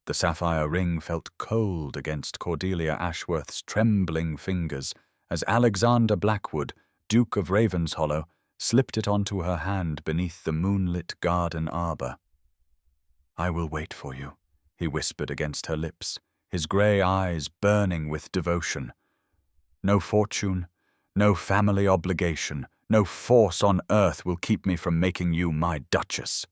The sapphire ring felt cold against Cordelia Ashworth's trembling fingers as Alexander Blackwood, Duke of Ravenshollow, slipped it onto her hand beneath the moonlit garden arbor. "I will wait for you," he whispered against her lips, his grey eyes burning with devotion. "No fortune, no family obligation, no force on earth will keep me from making you my duchess."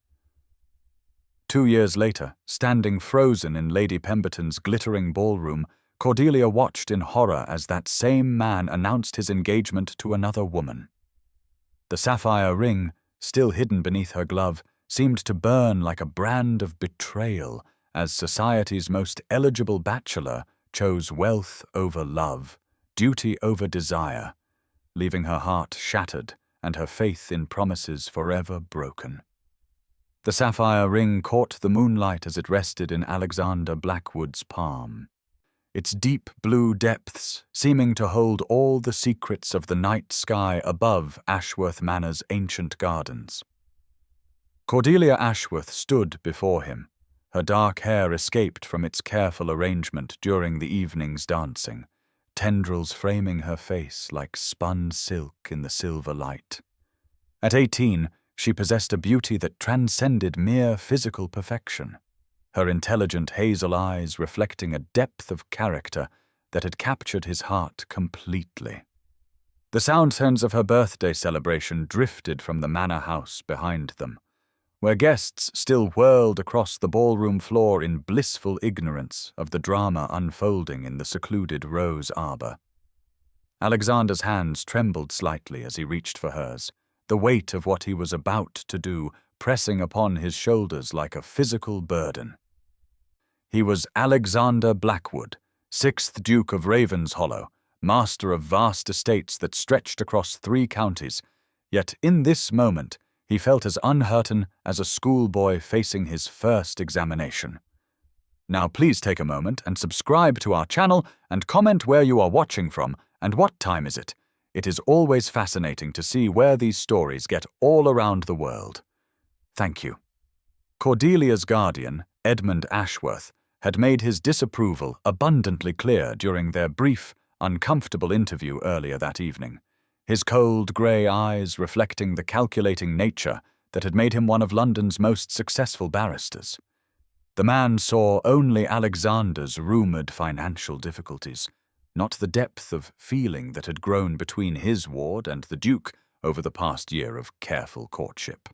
2 years later, standing frozen in Lady Pemberton's glittering ballroom, Cordelia watched in horror as that same man announced his engagement to another woman. The sapphire ring, still hidden beneath her glove, seemed to burn like a brand of betrayal as society's most eligible bachelor chose wealth over love, duty over desire, leaving her heart shattered and her faith in promises forever broken. The sapphire ring caught the moonlight as it rested in Alexander Blackwood's palm, its deep blue depths seeming to hold all the secrets of the night sky above Ashworth Manor's ancient gardens. Cordelia Ashworth stood before him, her dark hair escaped from its careful arrangement during the evening's dancing, tendrils framing her face like spun silk in the silver light. At 18, she possessed a beauty that transcended mere physical perfection, her intelligent hazel eyes reflecting a depth of character that had captured his heart completely. The sounds of her birthday celebration drifted from the manor house behind them, where guests still whirled across the ballroom floor in blissful ignorance of the drama unfolding in the secluded rose arbor. Alexander's hands trembled slightly as he reached for hers, the weight of what he was about to do pressing upon his shoulders like a physical burden. He was Alexander Blackwood, 6th Duke of Ravenshollow, master of vast estates that stretched across 3 counties, yet in this moment he felt as uncertain as a schoolboy facing his first examination. Now please take a moment and subscribe to our channel and comment where you are watching from and what time is it. It is always fascinating to see where these stories get all around the world. Thank you. Cordelia's guardian, Edmund Ashworth, had made his disapproval abundantly clear during their brief, uncomfortable interview earlier that evening, his cold grey eyes reflecting the calculating nature that had made him one of London's most successful barristers. The man saw only Alexander's rumoured financial difficulties, not the depth of feeling that had grown between his ward and the Duke over the past year of careful courtship.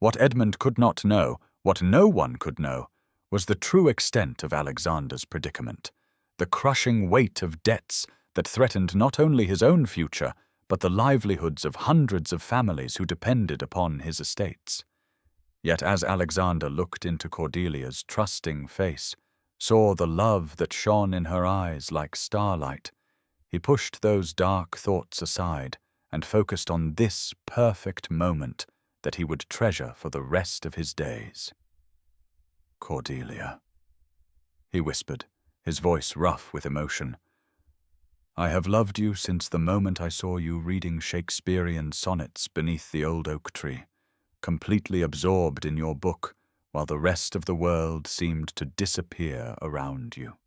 What Edmund could not know, what no one could know, was the true extent of Alexander's predicament, the crushing weight of debts that threatened not only his own future, but the livelihoods of hundreds of families who depended upon his estates. Yet as Alexander looked into Cordelia's trusting face, saw the love that shone in her eyes like starlight, he pushed those dark thoughts aside and focused on this perfect moment that he would treasure for the rest of his days. "Cordelia," he whispered, his voice rough with emotion. "I have loved you since the moment I saw you reading Shakespearean sonnets beneath the old oak tree, completely absorbed in your book, while the rest of the world seemed to disappear around you.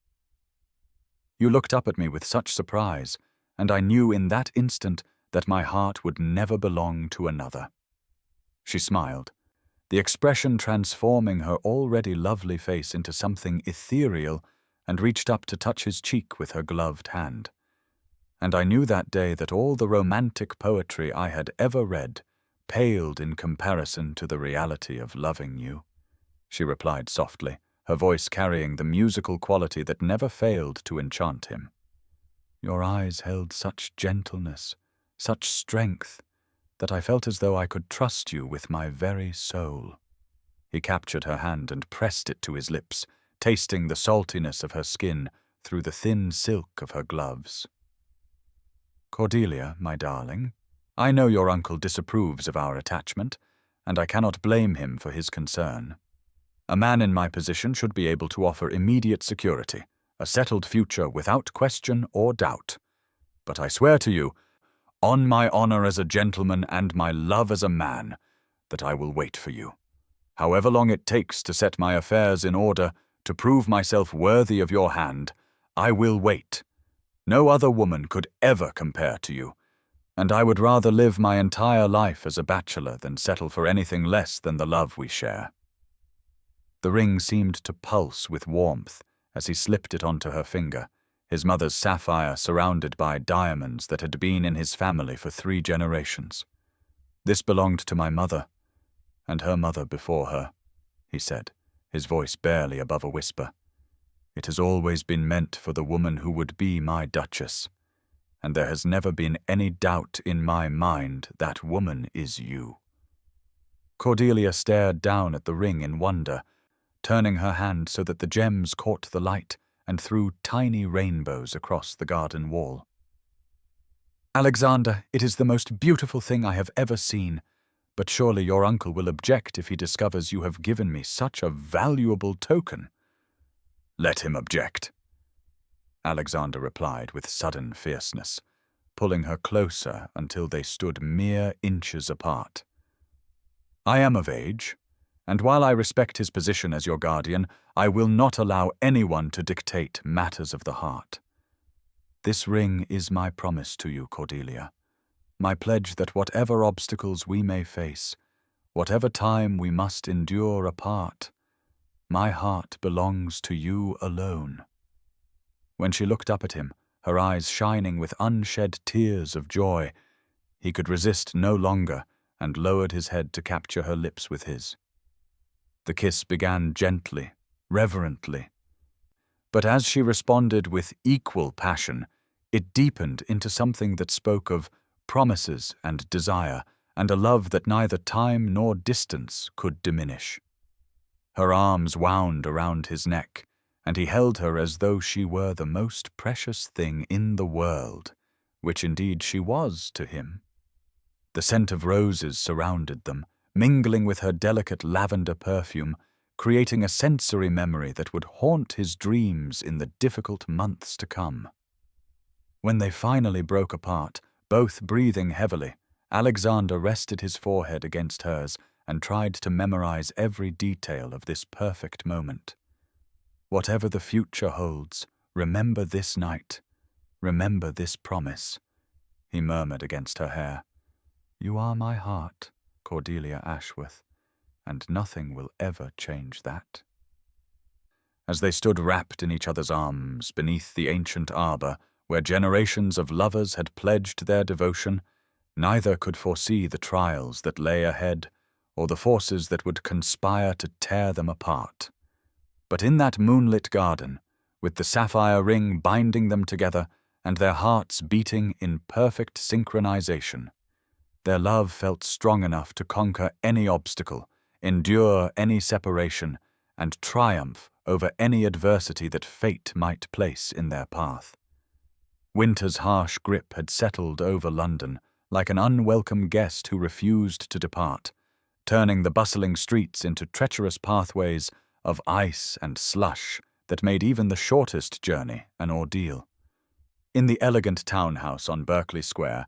You looked up at me with such surprise, and I knew in that instant that my heart would never belong to another." She smiled, the expression transforming her already lovely face into something ethereal, and reached up to touch his cheek with her gloved hand. "And I knew that day that all the romantic poetry I had ever read paled in comparison to the reality of loving you," she replied softly, her voice carrying the musical quality that never failed to enchant him. "Your eyes held such gentleness, such strength, that I felt as though I could trust you with my very soul." He captured her hand and pressed it to his lips, tasting the saltiness of her skin through the thin silk of her gloves. "Cordelia, my darling, I know your uncle disapproves of our attachment, and I cannot blame him for his concern. A man in my position should be able to offer immediate security, a settled future without question or doubt. But I swear to you, on my honor as a gentleman and my love as a man, that I will wait for you. However long it takes to set my affairs in order, To prove myself worthy of your hand, I will wait. No other woman could ever compare to you, and I would rather live my entire life as a bachelor than settle for anything less than the love we share." The ring seemed to pulse with warmth as he slipped it onto her finger, his mother's sapphire surrounded by diamonds that had been in his family for 3 generations. "This belonged to my mother, and her mother before her," he said, his voice barely above a whisper. "It has always been meant for the woman who would be my duchess, and there has never been any doubt in my mind that woman is you." Cordelia stared down at the ring in wonder, turning her hand so that the gems caught the light and threw tiny rainbows across the garden wall. "Alexander, it is the most beautiful thing I have ever seen, but surely your uncle will object if he discovers you have given me such a valuable token." "Let him object," Alexander replied with sudden fierceness, pulling her closer until they stood mere inches apart. "I am of age, and while I respect his position as your guardian, I will not allow anyone to dictate matters of the heart. This ring is my promise to you, Cordelia, my pledge that whatever obstacles we may face, whatever time we must endure apart, my heart belongs to you alone." When she looked up at him, her eyes shining with unshed tears of joy, he could resist no longer and lowered his head to capture her lips with his. The kiss began gently, reverently, but as she responded with equal passion, it deepened into something that spoke of promises and desire, and a love that neither time nor distance could diminish. Her arms wound around his neck, and he held her as though she were the most precious thing in the world, which indeed she was to him. The scent of roses surrounded them, mingling with her delicate lavender perfume, creating a sensory memory that would haunt his dreams in the difficult months to come. When they finally broke apart, both breathing heavily, Alexander rested his forehead against hers and tried to memorize every detail of this perfect moment. "Whatever the future holds, remember this night. Remember this promise," he murmured against her hair. "You are my heart, Cordelia Ashworth, and nothing will ever change that." As they stood wrapped in each other's arms beneath the ancient arbor, where generations of lovers had pledged their devotion, neither could foresee the trials that lay ahead or the forces that would conspire to tear them apart. But in that moonlit garden, with the sapphire ring binding them together and their hearts beating in perfect synchronization, their love felt strong enough to conquer any obstacle, endure any separation, and triumph over any adversity that fate might place in their path. Winter's harsh grip had settled over London like an unwelcome guest who refused to depart, turning the bustling streets into treacherous pathways of ice and slush that made even the shortest journey an ordeal. In the elegant townhouse on Berkeley Square,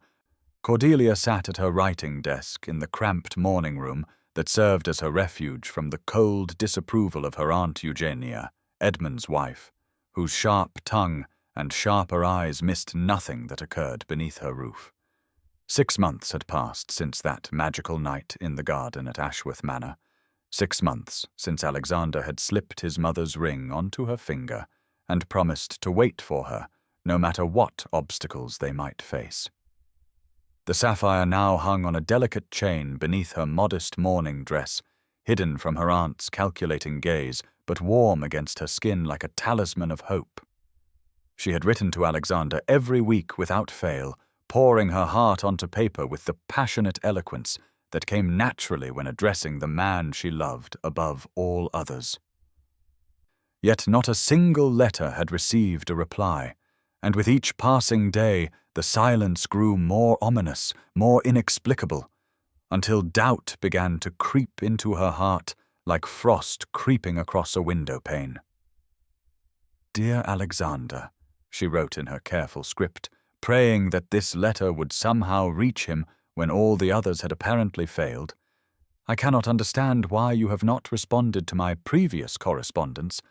Cordelia sat at her writing desk in the cramped morning room that served as her refuge from the cold disapproval of her Aunt Eugenia, Edmund's wife, whose sharp tongue and sharper eyes missed nothing that occurred beneath her roof. 6 months had passed since that magical night in the garden at Ashworth Manor. 6 months since Alexander had slipped his mother's ring onto her finger and promised to wait for her, no matter what obstacles they might face. The sapphire now hung on a delicate chain beneath her modest mourning dress, hidden from her aunt's calculating gaze, but warm against her skin like a talisman of hope. She had written to Alexander every week without fail, pouring her heart onto paper with the passionate eloquence that came naturally when addressing the man she loved above all others. Yet not a single letter had received a reply, and with each passing day the silence grew more ominous, more inexplicable, until doubt began to creep into her heart like frost creeping across a window pane. "Dear Alexander," she wrote in her careful script, praying that this letter would somehow reach him when all the others had apparently failed, "I cannot understand why you have not responded to my previous correspondence,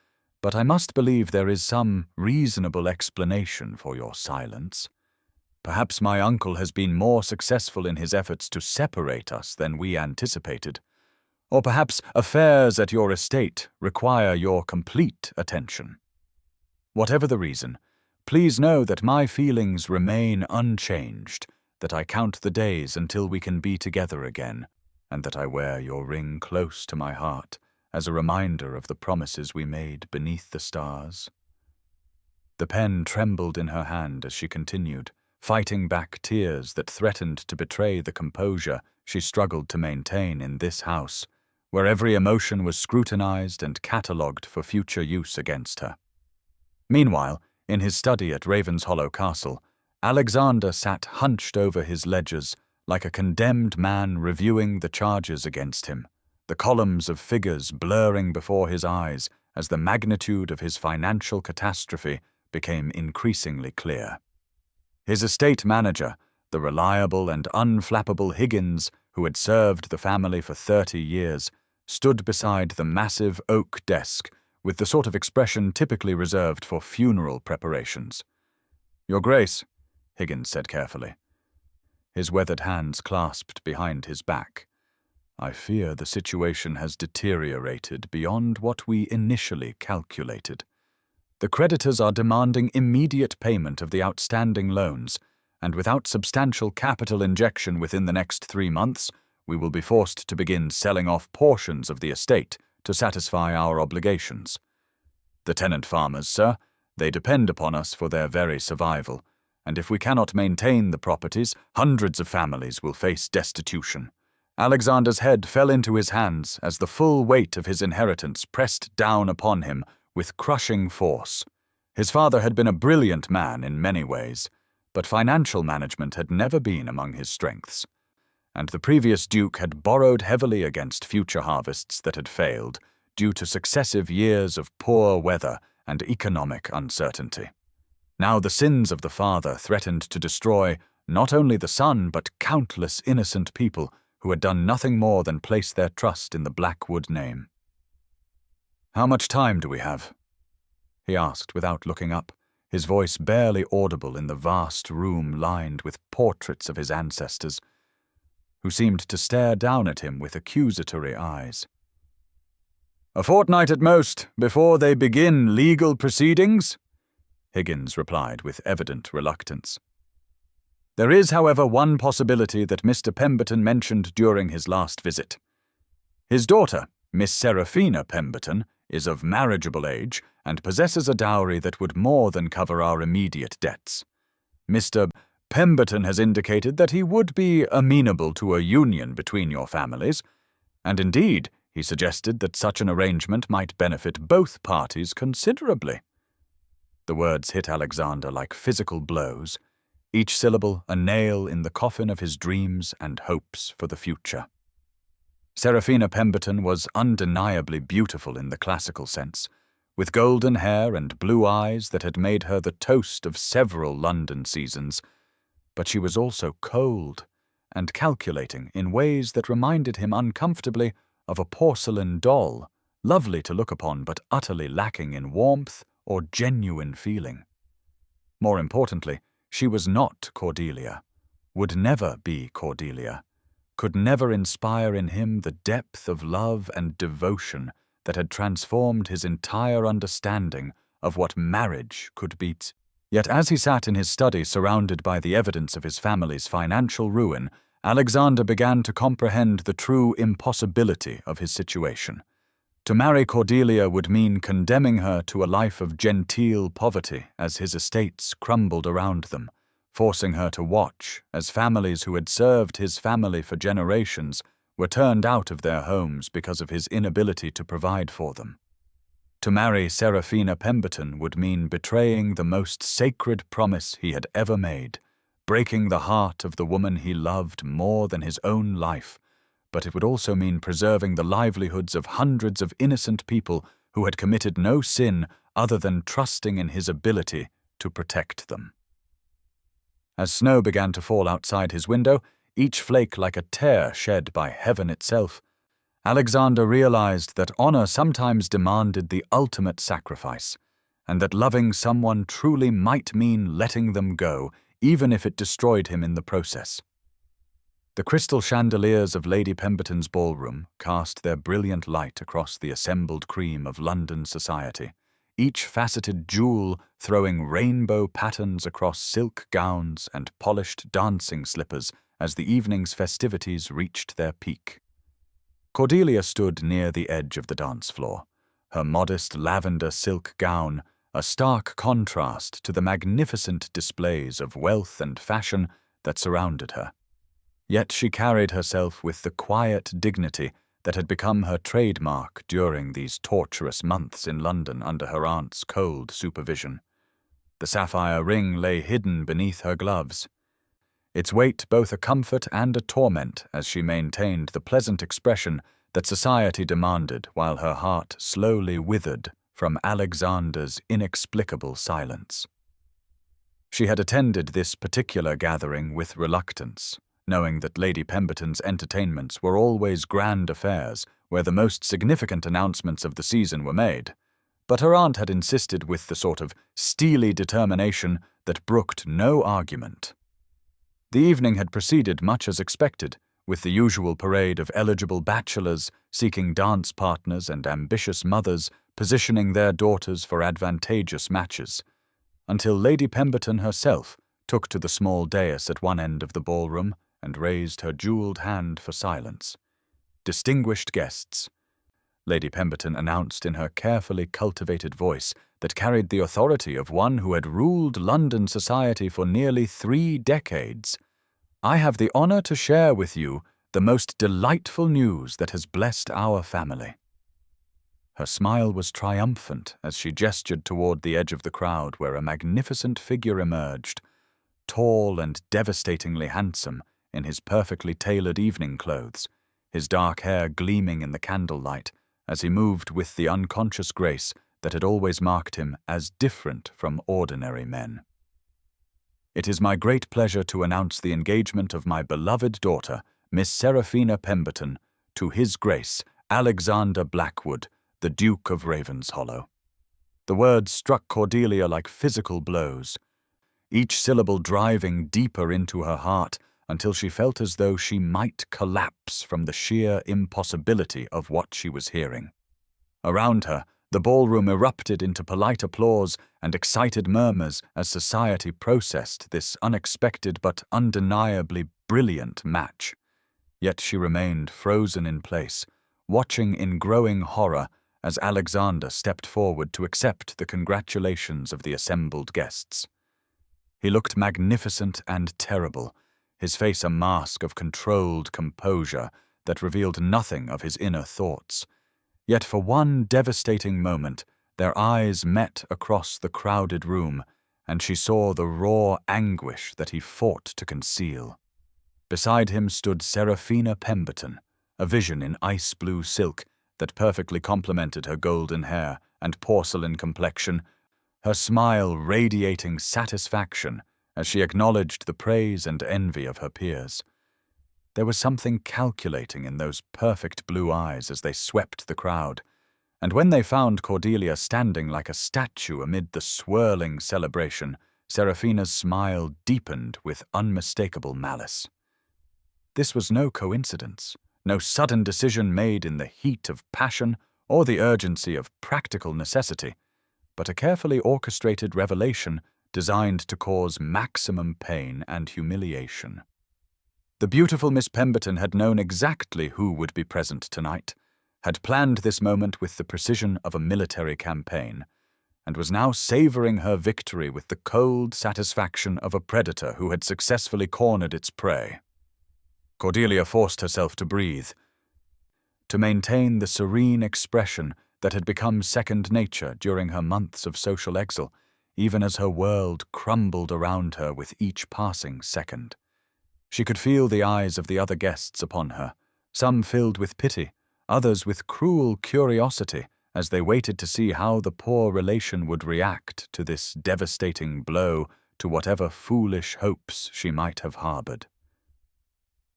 but I must believe there is some reasonable explanation for your silence. Perhaps my uncle has been more successful in his efforts to separate us than we anticipated. Or perhaps affairs at your estate require your complete attention. Whatever the reason, please know that my feelings remain unchanged, that I count the days until we can be together again, and that I wear your ring close to my heart as a reminder of the promises we made beneath the stars. The pen trembled in her hand as she continued, fighting back tears that threatened to betray the composure she struggled to maintain in this house, where every emotion was scrutinized and catalogued for future use against her. Meanwhile, in his study at Ravenshollow Castle, Alexander sat hunched over his ledgers like a condemned man reviewing the charges against him, the columns of figures blurring before his eyes as the magnitude of his financial catastrophe became increasingly clear. His estate manager, the reliable and unflappable Higgins, who had served the family for 30 years, stood beside the massive oak desk with the sort of expression typically reserved for funeral preparations. "Your Grace," Higgins said carefully. His weathered hands clasped behind his back. "I fear the situation has deteriorated beyond what we initially calculated. The creditors are demanding immediate payment of the outstanding loans, and without substantial capital injection within the next 3 months, we will be forced to begin selling off portions of the estate to satisfy our obligations. The tenant farmers, sir, they depend upon us for their very survival, and if we cannot maintain the properties, hundreds of families will face destitution." Alexander's head fell into his hands as the full weight of his inheritance pressed down upon him with crushing force. His father had been a brilliant man in many ways, but financial management had never been among his strengths, and the previous duke had borrowed heavily against future harvests that had failed due to successive years of poor weather and economic uncertainty. Now the sins of the father threatened to destroy not only the son but countless innocent people who had done nothing more than place their trust in the Blackwood name. "How much time do we have?" he asked without looking up, his voice barely audible in the vast room lined with portraits of his ancestors, who seemed to stare down at him with accusatory eyes. "A fortnight at most, before they begin legal proceedings," Higgins replied with evident reluctance. "There is, however, one possibility that Mr. Pemberton mentioned during his last visit. His daughter, Miss Seraphina Pemberton, is of marriageable age and possesses a dowry that would more than cover our immediate debts. Mr. Pemberton has indicated that he would be amenable to a union between your families, and indeed he suggested that such an arrangement might benefit both parties considerably." The words hit Alexander like physical blows, each syllable a nail in the coffin of his dreams and hopes for the future. Seraphina Pemberton was undeniably beautiful in the classical sense, with golden hair and blue eyes that had made her the toast of several London seasons, but she was also cold and calculating in ways that reminded him uncomfortably of a porcelain doll, lovely to look upon but utterly lacking in warmth or genuine feeling. More importantly, she was not Cordelia, would never be Cordelia, could never inspire in him the depth of love and devotion that had transformed his entire understanding of what marriage could be. Yet as he sat in his study surrounded by the evidence of his family's financial ruin, Alexander began to comprehend the true impossibility of his situation. To marry Cordelia would mean condemning her to a life of genteel poverty as his estates crumbled around them, forcing her to watch as families who had served his family for generations were turned out of their homes because of his inability to provide for them. To marry Seraphina Pemberton would mean betraying the most sacred promise he had ever made, breaking the heart of the woman he loved more than his own life, but it would also mean preserving the livelihoods of hundreds of innocent people who had committed no sin other than trusting in his ability to protect them. As snow began to fall outside his window, each flake like a tear shed by heaven itself, Alexander realized that honor sometimes demanded the ultimate sacrifice, and that loving someone truly might mean letting them go, even if it destroyed him in the process. The crystal chandeliers of Lady Pemberton's ballroom cast their brilliant light across the assembled cream of London society, each faceted jewel throwing rainbow patterns across silk gowns and polished dancing slippers as the evening's festivities reached their peak. Cordelia stood near the edge of the dance floor, her modest lavender silk gown a stark contrast to the magnificent displays of wealth and fashion that surrounded her. Yet she carried herself with the quiet dignity that had become her trademark during these torturous months in London under her aunt's cold supervision. The sapphire ring lay hidden beneath her gloves, its weight both a comfort and a torment as she maintained the pleasant expression that society demanded while her heart slowly withered from Alexander's inexplicable silence. She had attended this particular gathering with reluctance, knowing that Lady Pemberton's entertainments were always grand affairs where the most significant announcements of the season were made, but her aunt had insisted with the sort of steely determination that brooked no argument. The evening had proceeded much as expected, with the usual parade of eligible bachelors seeking dance partners and ambitious mothers positioning their daughters for advantageous matches, until Lady Pemberton herself took to the small dais at one end of the ballroom and raised her jeweled hand for silence. "Distinguished guests," Lady Pemberton announced in her carefully cultivated voice that carried the authority of one who had ruled London society for nearly 3 decades. "I have the honor to share with you the most delightful news that has blessed our family." Her smile was triumphant as she gestured toward the edge of the crowd where a magnificent figure emerged, tall and devastatingly handsome in his perfectly tailored evening clothes, his dark hair gleaming in the candlelight as he moved with the unconscious grace that had always marked him as different from ordinary men. "It is my great pleasure to announce the engagement of my beloved daughter, Miss Seraphina Pemberton, to His Grace, Alexander Blackwood, the Duke of Ravenshollow." The words struck Cordelia like physical blows, each syllable driving deeper into her heart until she felt as though she might collapse from the sheer impossibility of what she was hearing. Around her, the ballroom erupted into polite applause and excited murmurs as society processed this unexpected but undeniably brilliant match. Yet she remained frozen in place, watching in growing horror as Alexander stepped forward to accept the congratulations of the assembled guests. He looked magnificent and terrible, his face a mask of controlled composure that revealed nothing of his inner thoughts. Yet for one devastating moment, their eyes met across the crowded room, and she saw the raw anguish that he fought to conceal. Beside him stood Seraphina Pemberton, a vision in ice-blue silk that perfectly complemented her golden hair and porcelain complexion, her smile radiating satisfaction as she acknowledged the praise and envy of her peers. There was something calculating in those perfect blue eyes as they swept the crowd, and when they found Cordelia standing like a statue amid the swirling celebration, Seraphina's smile deepened with unmistakable malice. This was no coincidence, no sudden decision made in the heat of passion or the urgency of practical necessity, but a carefully orchestrated revelation designed to cause maximum pain and humiliation. The beautiful Miss Pemberton had known exactly who would be present tonight, had planned this moment with the precision of a military campaign, and was now savoring her victory with the cold satisfaction of a predator who had successfully cornered its prey. Cordelia forced herself to breathe, to maintain the serene expression that had become second nature during her months of social exile, even as her world crumbled around her with each passing second. She could feel the eyes of the other guests upon her, some filled with pity, others with cruel curiosity, as they waited to see how the poor relation would react to this devastating blow to whatever foolish hopes she might have harbored.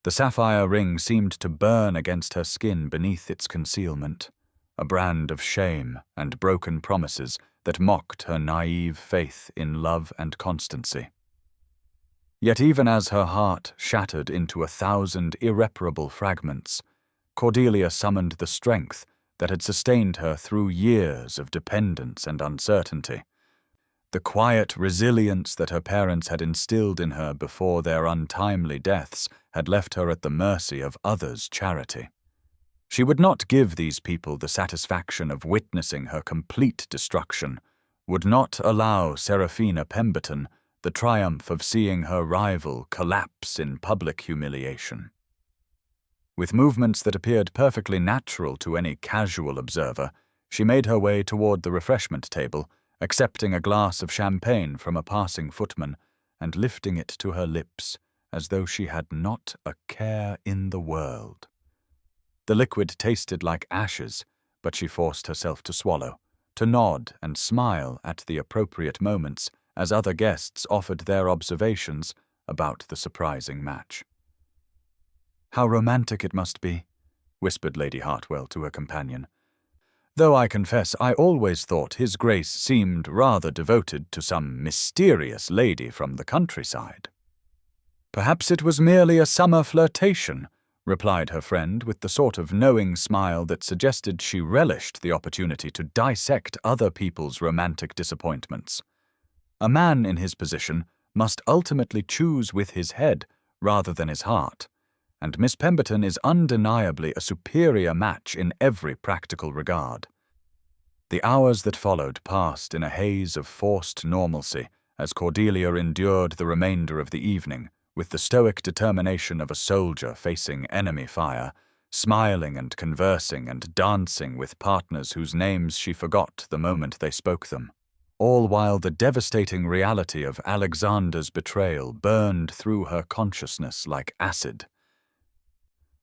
The sapphire ring seemed to burn against her skin beneath its concealment, a brand of shame and broken promises that mocked her naive faith in love and constancy. Yet even as her heart shattered into 1,000 irreparable fragments, Cordelia summoned the strength that had sustained her through years of dependence and uncertainty. The quiet resilience that her parents had instilled in her before their untimely deaths had left her at the mercy of others' charity. She would not give these people the satisfaction of witnessing her complete destruction, would not allow Seraphina Pemberton the triumph of seeing her rival collapse in public humiliation. With movements that appeared perfectly natural to any casual observer, she made her way toward the refreshment table, accepting a glass of champagne from a passing footman and lifting it to her lips as though she had not a care in the world. The liquid tasted like ashes, but she forced herself to swallow, to nod and smile at the appropriate moments as other guests offered their observations about the surprising match. "How romantic it must be," whispered Lady Hartwell to her companion, "though I confess I always thought His Grace seemed rather devoted to some mysterious lady from the countryside." "Perhaps it was merely a summer flirtation," replied her friend with the sort of knowing smile that suggested she relished the opportunity to dissect other people's romantic disappointments. A man in his position must ultimately choose with his head rather than his heart, and Miss Pemberton is undeniably a superior match in every practical regard. The hours that followed passed in a haze of forced normalcy as Cordelia endured the remainder of the evening with the stoic determination of a soldier facing enemy fire, smiling and conversing and dancing with partners whose names she forgot the moment they spoke them, all while the devastating reality of Alexander's betrayal burned through her consciousness like acid.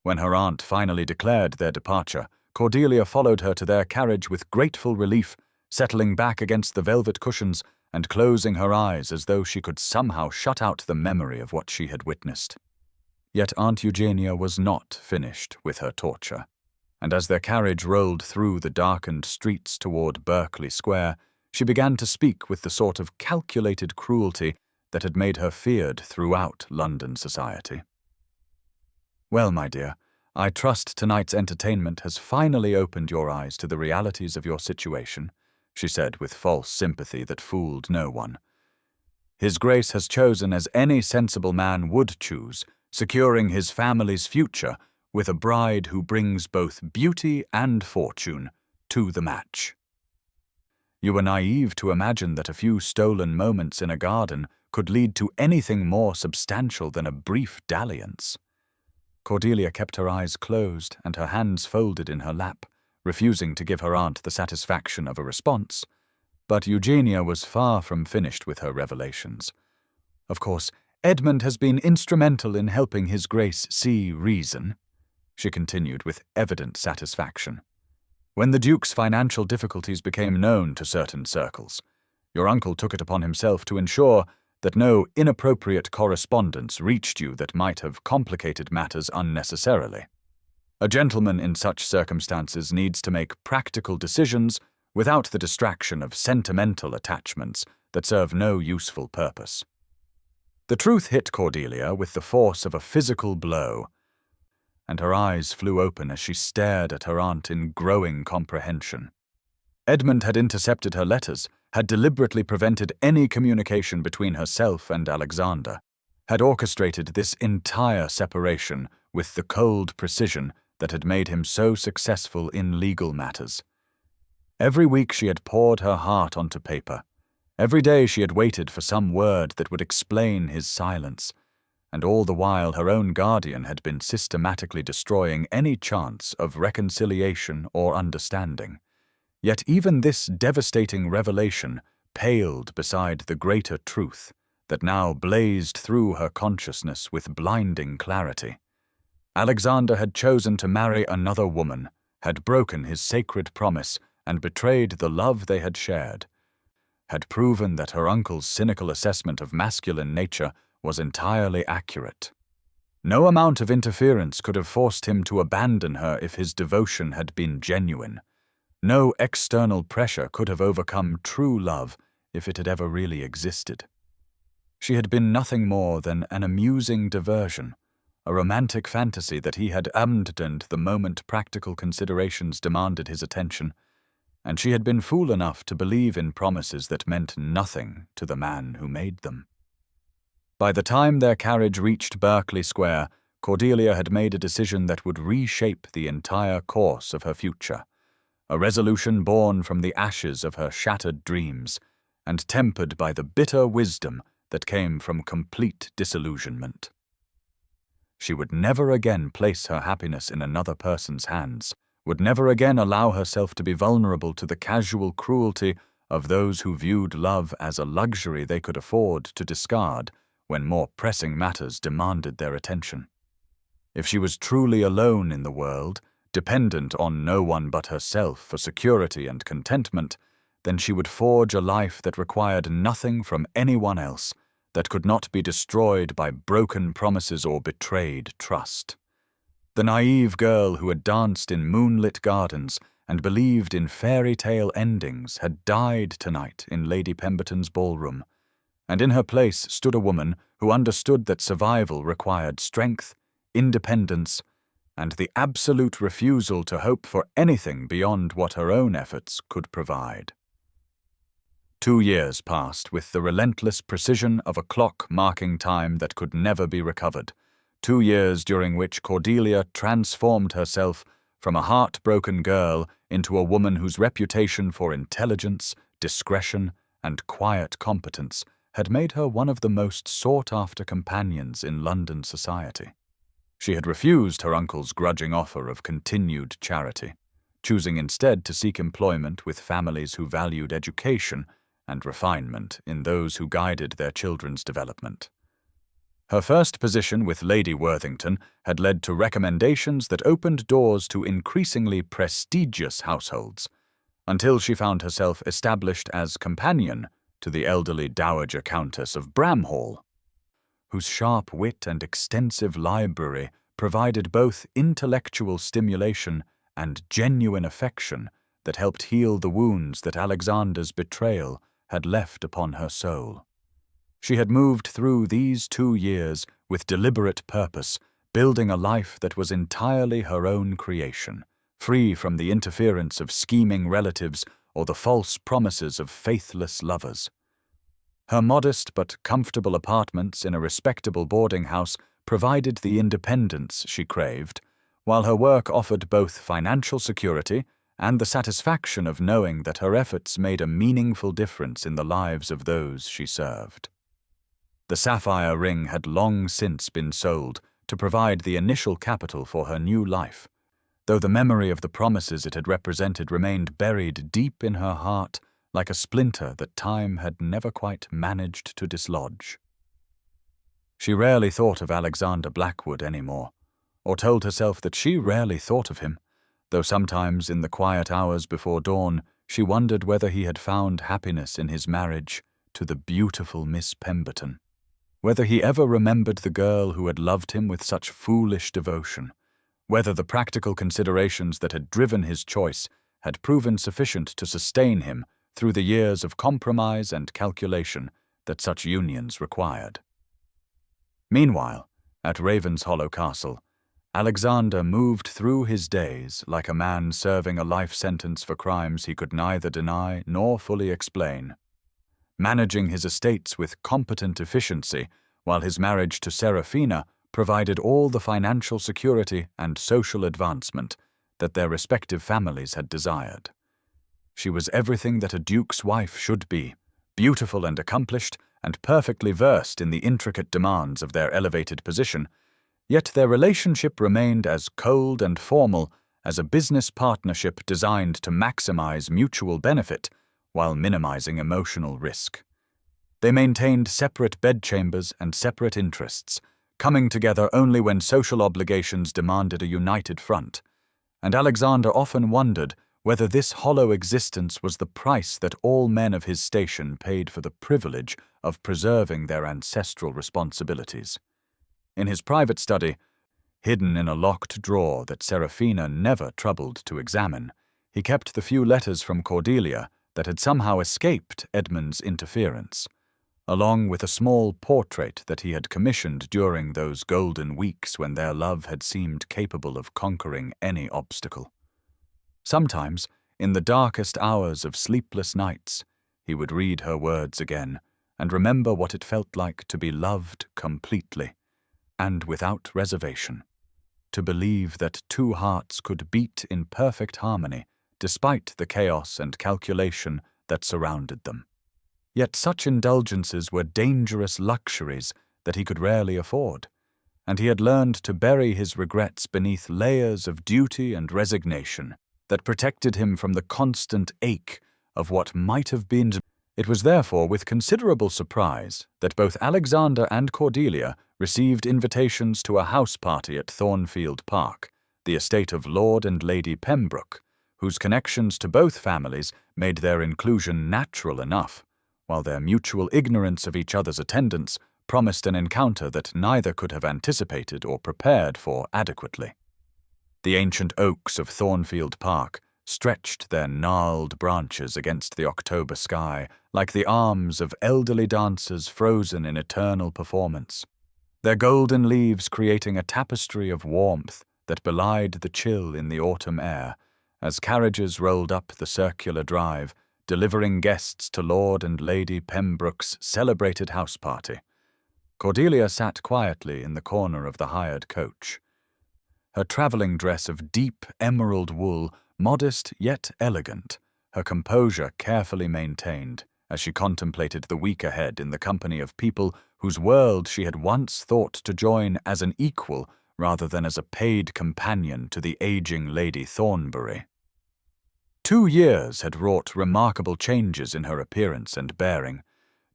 When her aunt finally declared their departure, Cordelia followed her to their carriage with grateful relief, settling back against the velvet cushions and closing her eyes as though she could somehow shut out the memory of what she had witnessed. Yet Aunt Eugenia was not finished with her torture, and as their carriage rolled through the darkened streets toward Berkeley Square, she began to speak with the sort of calculated cruelty that had made her feared throughout London society. "Well, my dear, I trust tonight's entertainment has finally opened your eyes to the realities of your situation," she said with false sympathy that fooled no one. "His Grace has chosen as any sensible man would choose, securing his family's future with a bride who brings both beauty and fortune to the match. You were naive to imagine that a few stolen moments in a garden could lead to anything more substantial than a brief dalliance." Cordelia kept her eyes closed and her hands folded in her lap, refusing to give her aunt the satisfaction of a response. But Eugenia was far from finished with her revelations. "Of course, Edmund has been instrumental in helping His Grace see reason," she continued with evident satisfaction. "When the Duke's financial difficulties became known to certain circles, your uncle took it upon himself to ensure that no inappropriate correspondence reached you that might have complicated matters unnecessarily. A gentleman in such circumstances needs to make practical decisions without the distraction of sentimental attachments that serve no useful purpose." The truth hit Cordelia with the force of a physical blow, and her eyes flew open as she stared at her aunt in growing comprehension. Edmund had intercepted her letters, had deliberately prevented any communication between herself and Alexander, had orchestrated this entire separation with the cold precision that had made him so successful in legal matters. Every week she had poured her heart onto paper. Every day she had waited for some word that would explain his silence, and all the while her own guardian had been systematically destroying any chance of reconciliation or understanding. Yet even this devastating revelation paled beside the greater truth that now blazed through her consciousness with blinding clarity. Alexander had chosen to marry another woman, had broken his sacred promise, and betrayed the love they had shared, had proven that her uncle's cynical assessment of masculine nature was entirely accurate. No amount of interference could have forced him to abandon her if his devotion had been genuine. No external pressure could have overcome true love if it had ever really existed. She had been nothing more than an amusing diversion, a romantic fantasy that he had abandoned the moment practical considerations demanded his attention, and she had been fool enough to believe in promises that meant nothing to the man who made them. By the time their carriage reached Berkeley Square, Cordelia had made a decision that would reshape the entire course of her future, a resolution born from the ashes of her shattered dreams and tempered by the bitter wisdom that came from complete disillusionment. She would never again place her happiness in another person's hands, would never again allow herself to be vulnerable to the casual cruelty of those who viewed love as a luxury they could afford to discard when more pressing matters demanded their attention. If she was truly alone in the world, dependent on no one but herself for security and contentment, then she would forge a life that required nothing from anyone else, that could not be destroyed by broken promises or betrayed trust. The naive girl who had danced in moonlit gardens and believed in fairy tale endings had died tonight in Lady Pemberton's ballroom, and in her place stood a woman who understood that survival required strength, independence, and the absolute refusal to hope for anything beyond what her own efforts could provide. 2 years passed with the relentless precision of a clock marking time that could never be recovered. 2 years during which Cordelia transformed herself from a heartbroken girl into a woman whose reputation for intelligence, discretion, and quiet competence had made her one of the most sought-after companions in London society. She had refused her uncle's grudging offer of continued charity, choosing instead to seek employment with families who valued education and refinement in those who guided their children's development. Her first position with Lady Worthington had led to recommendations that opened doors to increasingly prestigious households, until she found herself established as companion to the elderly Dowager Countess of Bramhall, whose sharp wit and extensive library provided both intellectual stimulation and genuine affection that helped heal the wounds that Alexander's betrayal had left upon her soul. She had moved through these 2 years with deliberate purpose, building a life that was entirely her own creation, free from the interference of scheming relatives or the false promises of faithless lovers. Her modest but comfortable apartments in a respectable boarding house provided the independence she craved, while her work offered both financial security and the satisfaction of knowing that her efforts made a meaningful difference in the lives of those she served. The sapphire ring had long since been sold to provide the initial capital for her new life, though the memory of the promises it had represented remained buried deep in her heart like a splinter that time had never quite managed to dislodge. She rarely thought of Alexander Blackwood anymore, or told herself that she rarely thought of him, though sometimes in the quiet hours before dawn she wondered whether he had found happiness in his marriage to the beautiful Miss Pemberton, whether he ever remembered the girl who had loved him with such foolish devotion, whether the practical considerations that had driven his choice had proven sufficient to sustain him through the years of compromise and calculation that such unions required. Meanwhile, at Ravenshollow Castle, Alexander moved through his days like a man serving a life sentence for crimes he could neither deny nor fully explain, managing his estates with competent efficiency, while his marriage to Seraphina provided all the financial security and social advancement that their respective families had desired. She was everything that a duke's wife should be, beautiful and accomplished, and perfectly versed in the intricate demands of their elevated position, yet their relationship remained as cold and formal as a business partnership designed to maximize mutual benefit while minimizing emotional risk. They maintained separate bedchambers and separate interests, coming together only when social obligations demanded a united front, and Alexander often wondered whether this hollow existence was the price that all men of his station paid for the privilege of preserving their ancestral responsibilities. In his private study, hidden in a locked drawer that Seraphina never troubled to examine, he kept the few letters from Cordelia that had somehow escaped Edmund's interference, along with a small portrait that he had commissioned during those golden weeks when their love had seemed capable of conquering any obstacle. Sometimes, in the darkest hours of sleepless nights, he would read her words again and remember what it felt like to be loved completely and without reservation, to believe that two hearts could beat in perfect harmony despite the chaos and calculation that surrounded them. Yet such indulgences were dangerous luxuries that he could rarely afford, and he had learned to bury his regrets beneath layers of duty and resignation that protected him from the constant ache of what might have been. It was therefore with considerable surprise that both Alexander and Cordelia received invitations to a house party at Thornfield Park, the estate of Lord and Lady Pembroke, whose connections to both families made their inclusion natural enough, while their mutual ignorance of each other's attendance promised an encounter that neither could have anticipated or prepared for adequately. The ancient oaks of Thornfield Park stretched their gnarled branches against the October sky like the arms of elderly dancers frozen in eternal performance, their golden leaves creating a tapestry of warmth that belied the chill in the autumn air as carriages rolled up the circular drive, delivering guests to Lord and Lady Pembroke's celebrated house party. Cordelia sat quietly in the corner of the hired coach, her travelling dress of deep emerald wool, modest yet elegant, her composure carefully maintained as she contemplated the week ahead in the company of people whose world she had once thought to join as an equal rather than as a paid companion to the aging Lady Thornbury. 2 years had wrought remarkable changes in her appearance and bearing,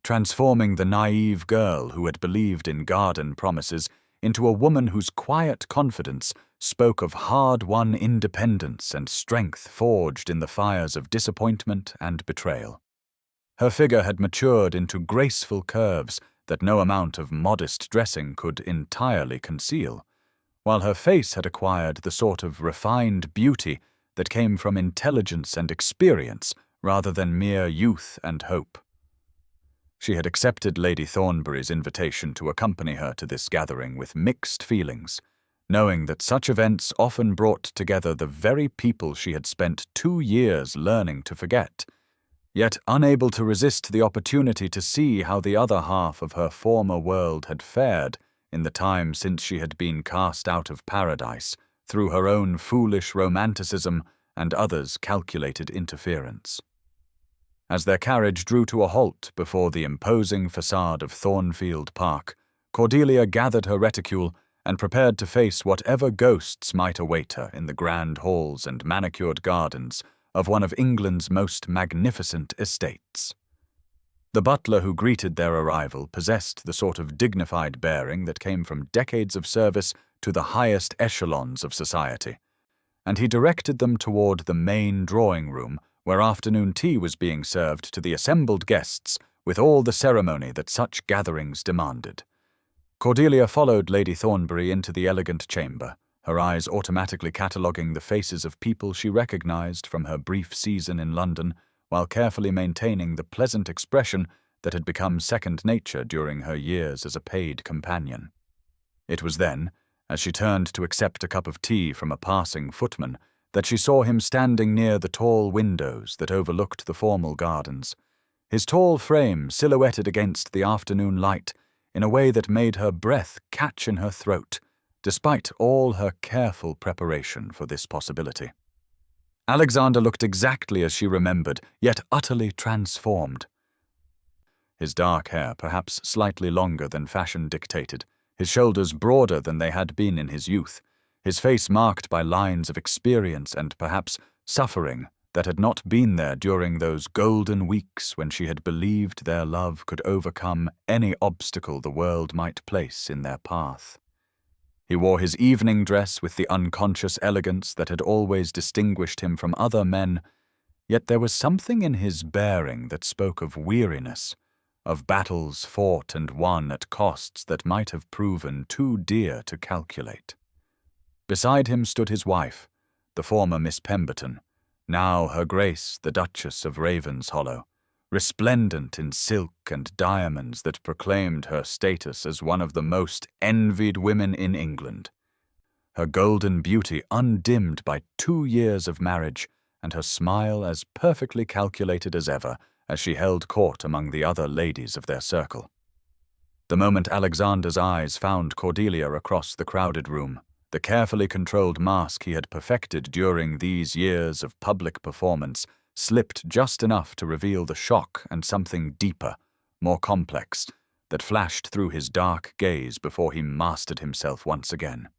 transforming the naive girl who had believed in garden promises into a woman whose quiet confidence spoke of hard-won independence and strength forged in the fires of disappointment and betrayal. Her figure had matured into graceful curves that no amount of modest dressing could entirely conceal, while her face had acquired the sort of refined beauty that came from intelligence and experience rather than mere youth and hope. She had accepted Lady Thornbury's invitation to accompany her to this gathering with mixed feelings, knowing that such events often brought together the very people she had spent 2 years learning to forget, yet unable to resist the opportunity to see how the other half of her former world had fared in the time since she had been cast out of paradise through her own foolish romanticism and others' calculated interference. As their carriage drew to a halt before the imposing facade of Thornfield Park, Cordelia gathered her reticule and prepared to face whatever ghosts might await her in the grand halls and manicured gardens of one of England's most magnificent estates. The butler who greeted their arrival possessed the sort of dignified bearing that came from decades of service to the highest echelons of society, and he directed them toward the main drawing-room where afternoon tea was being served to the assembled guests with all the ceremony that such gatherings demanded. Cordelia followed Lady Thornbury into the elegant chamber, her eyes automatically cataloguing the faces of people she recognized from her brief season in London, while carefully maintaining the pleasant expression that had become second nature during her years as a paid companion. It was then, as she turned to accept a cup of tea from a passing footman, that she saw him standing near the tall windows that overlooked the formal gardens, his tall frame silhouetted against the afternoon light in a way that made her breath catch in her throat, despite all her careful preparation for this possibility. Alexander looked exactly as she remembered, yet utterly transformed. His dark hair, perhaps slightly longer than fashion dictated, his shoulders broader than they had been in his youth, his face marked by lines of experience and perhaps suffering that had not been there during those golden weeks when she had believed their love could overcome any obstacle the world might place in their path. He wore his evening dress with the unconscious elegance that had always distinguished him from other men, yet there was something in his bearing that spoke of weariness, of battles fought and won at costs that might have proven too dear to calculate. Beside him stood his wife, the former Miss Pemberton, now Her Grace the Duchess of Ravenshollow, resplendent in silk and diamonds that proclaimed her status as one of the most envied women in England. Her golden beauty undimmed by 2 years of marriage, and her smile as perfectly calculated as ever as she held court among the other ladies of their circle. The moment Alexander's eyes found Cordelia across the crowded room, the carefully controlled mask he had perfected during these years of public performance slipped just enough to reveal the shock and something deeper, more complex, that flashed through his dark gaze before he mastered himself once again.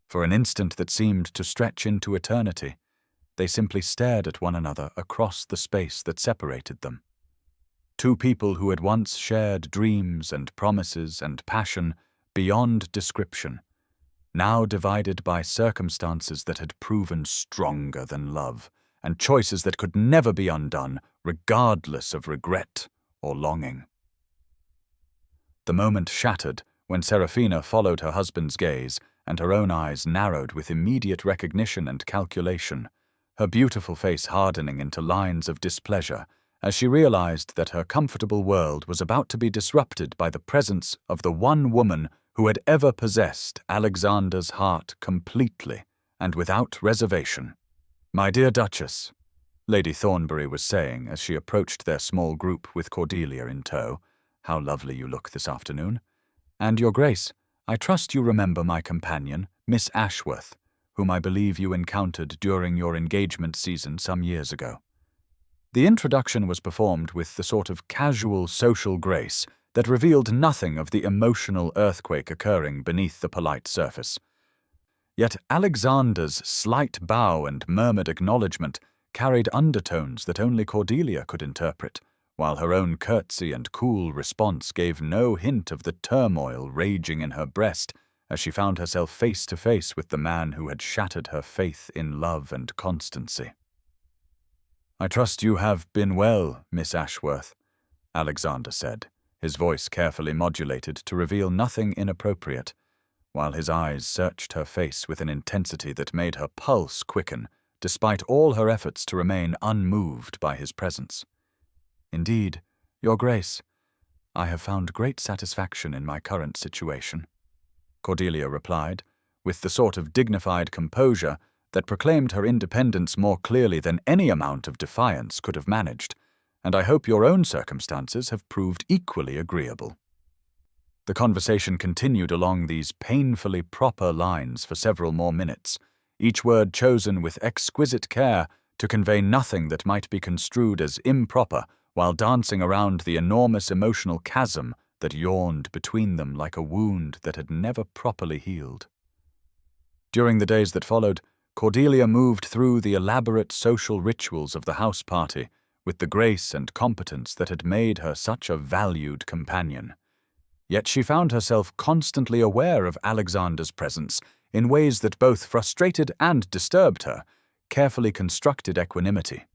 For an instant that seemed to stretch into eternity, they simply stared at one another across the space that separated them. Two people who had once shared dreams and promises and passion beyond description, now divided by circumstances that had proven stronger than love, and choices that could never be undone, regardless of regret or longing. The moment shattered when Seraphina followed her husband's gaze, and her own eyes narrowed with immediate recognition and calculation, her beautiful face hardening into lines of displeasure as she realized that her comfortable world was about to be disrupted by the presence of the one woman who had ever possessed Alexander's heart completely and without reservation. "My dear Duchess," Lady Thornbury was saying as she approached their small group with Cordelia in tow, "how lovely you look this afternoon. And Your Grace, I trust you remember my companion, Miss Ashworth, whom I believe you encountered during your engagement season some years ago." The introduction was performed with the sort of casual social grace that revealed nothing of the emotional earthquake occurring beneath the polite surface. Yet Alexander's slight bow and murmured acknowledgement carried undertones that only Cordelia could interpret, while her own curtsy and cool response gave no hint of the turmoil raging in her breast as she found herself face to face with the man who had shattered her faith in love and constancy. "I trust you have been well, Miss Ashworth," Alexander said, his voice carefully modulated to reveal nothing inappropriate, while his eyes searched her face with an intensity that made her pulse quicken, despite all her efforts to remain unmoved by his presence. "Indeed, Your Grace, I have found great satisfaction in my current situation," Cordelia replied, with the sort of dignified composure that proclaimed her independence more clearly than any amount of defiance could have managed, "and I hope your own circumstances have proved equally agreeable." The conversation continued along these painfully proper lines for several more minutes, each word chosen with exquisite care to convey nothing that might be construed as improper, while dancing around the enormous emotional chasm that yawned between them like a wound that had never properly healed. During the days that followed, Cordelia moved through the elaborate social rituals of the house party with the grace and competence that had made her such a valued companion. Yet she found herself constantly aware of Alexander's presence in ways that both frustrated and disturbed her, carefully constructed equanimity.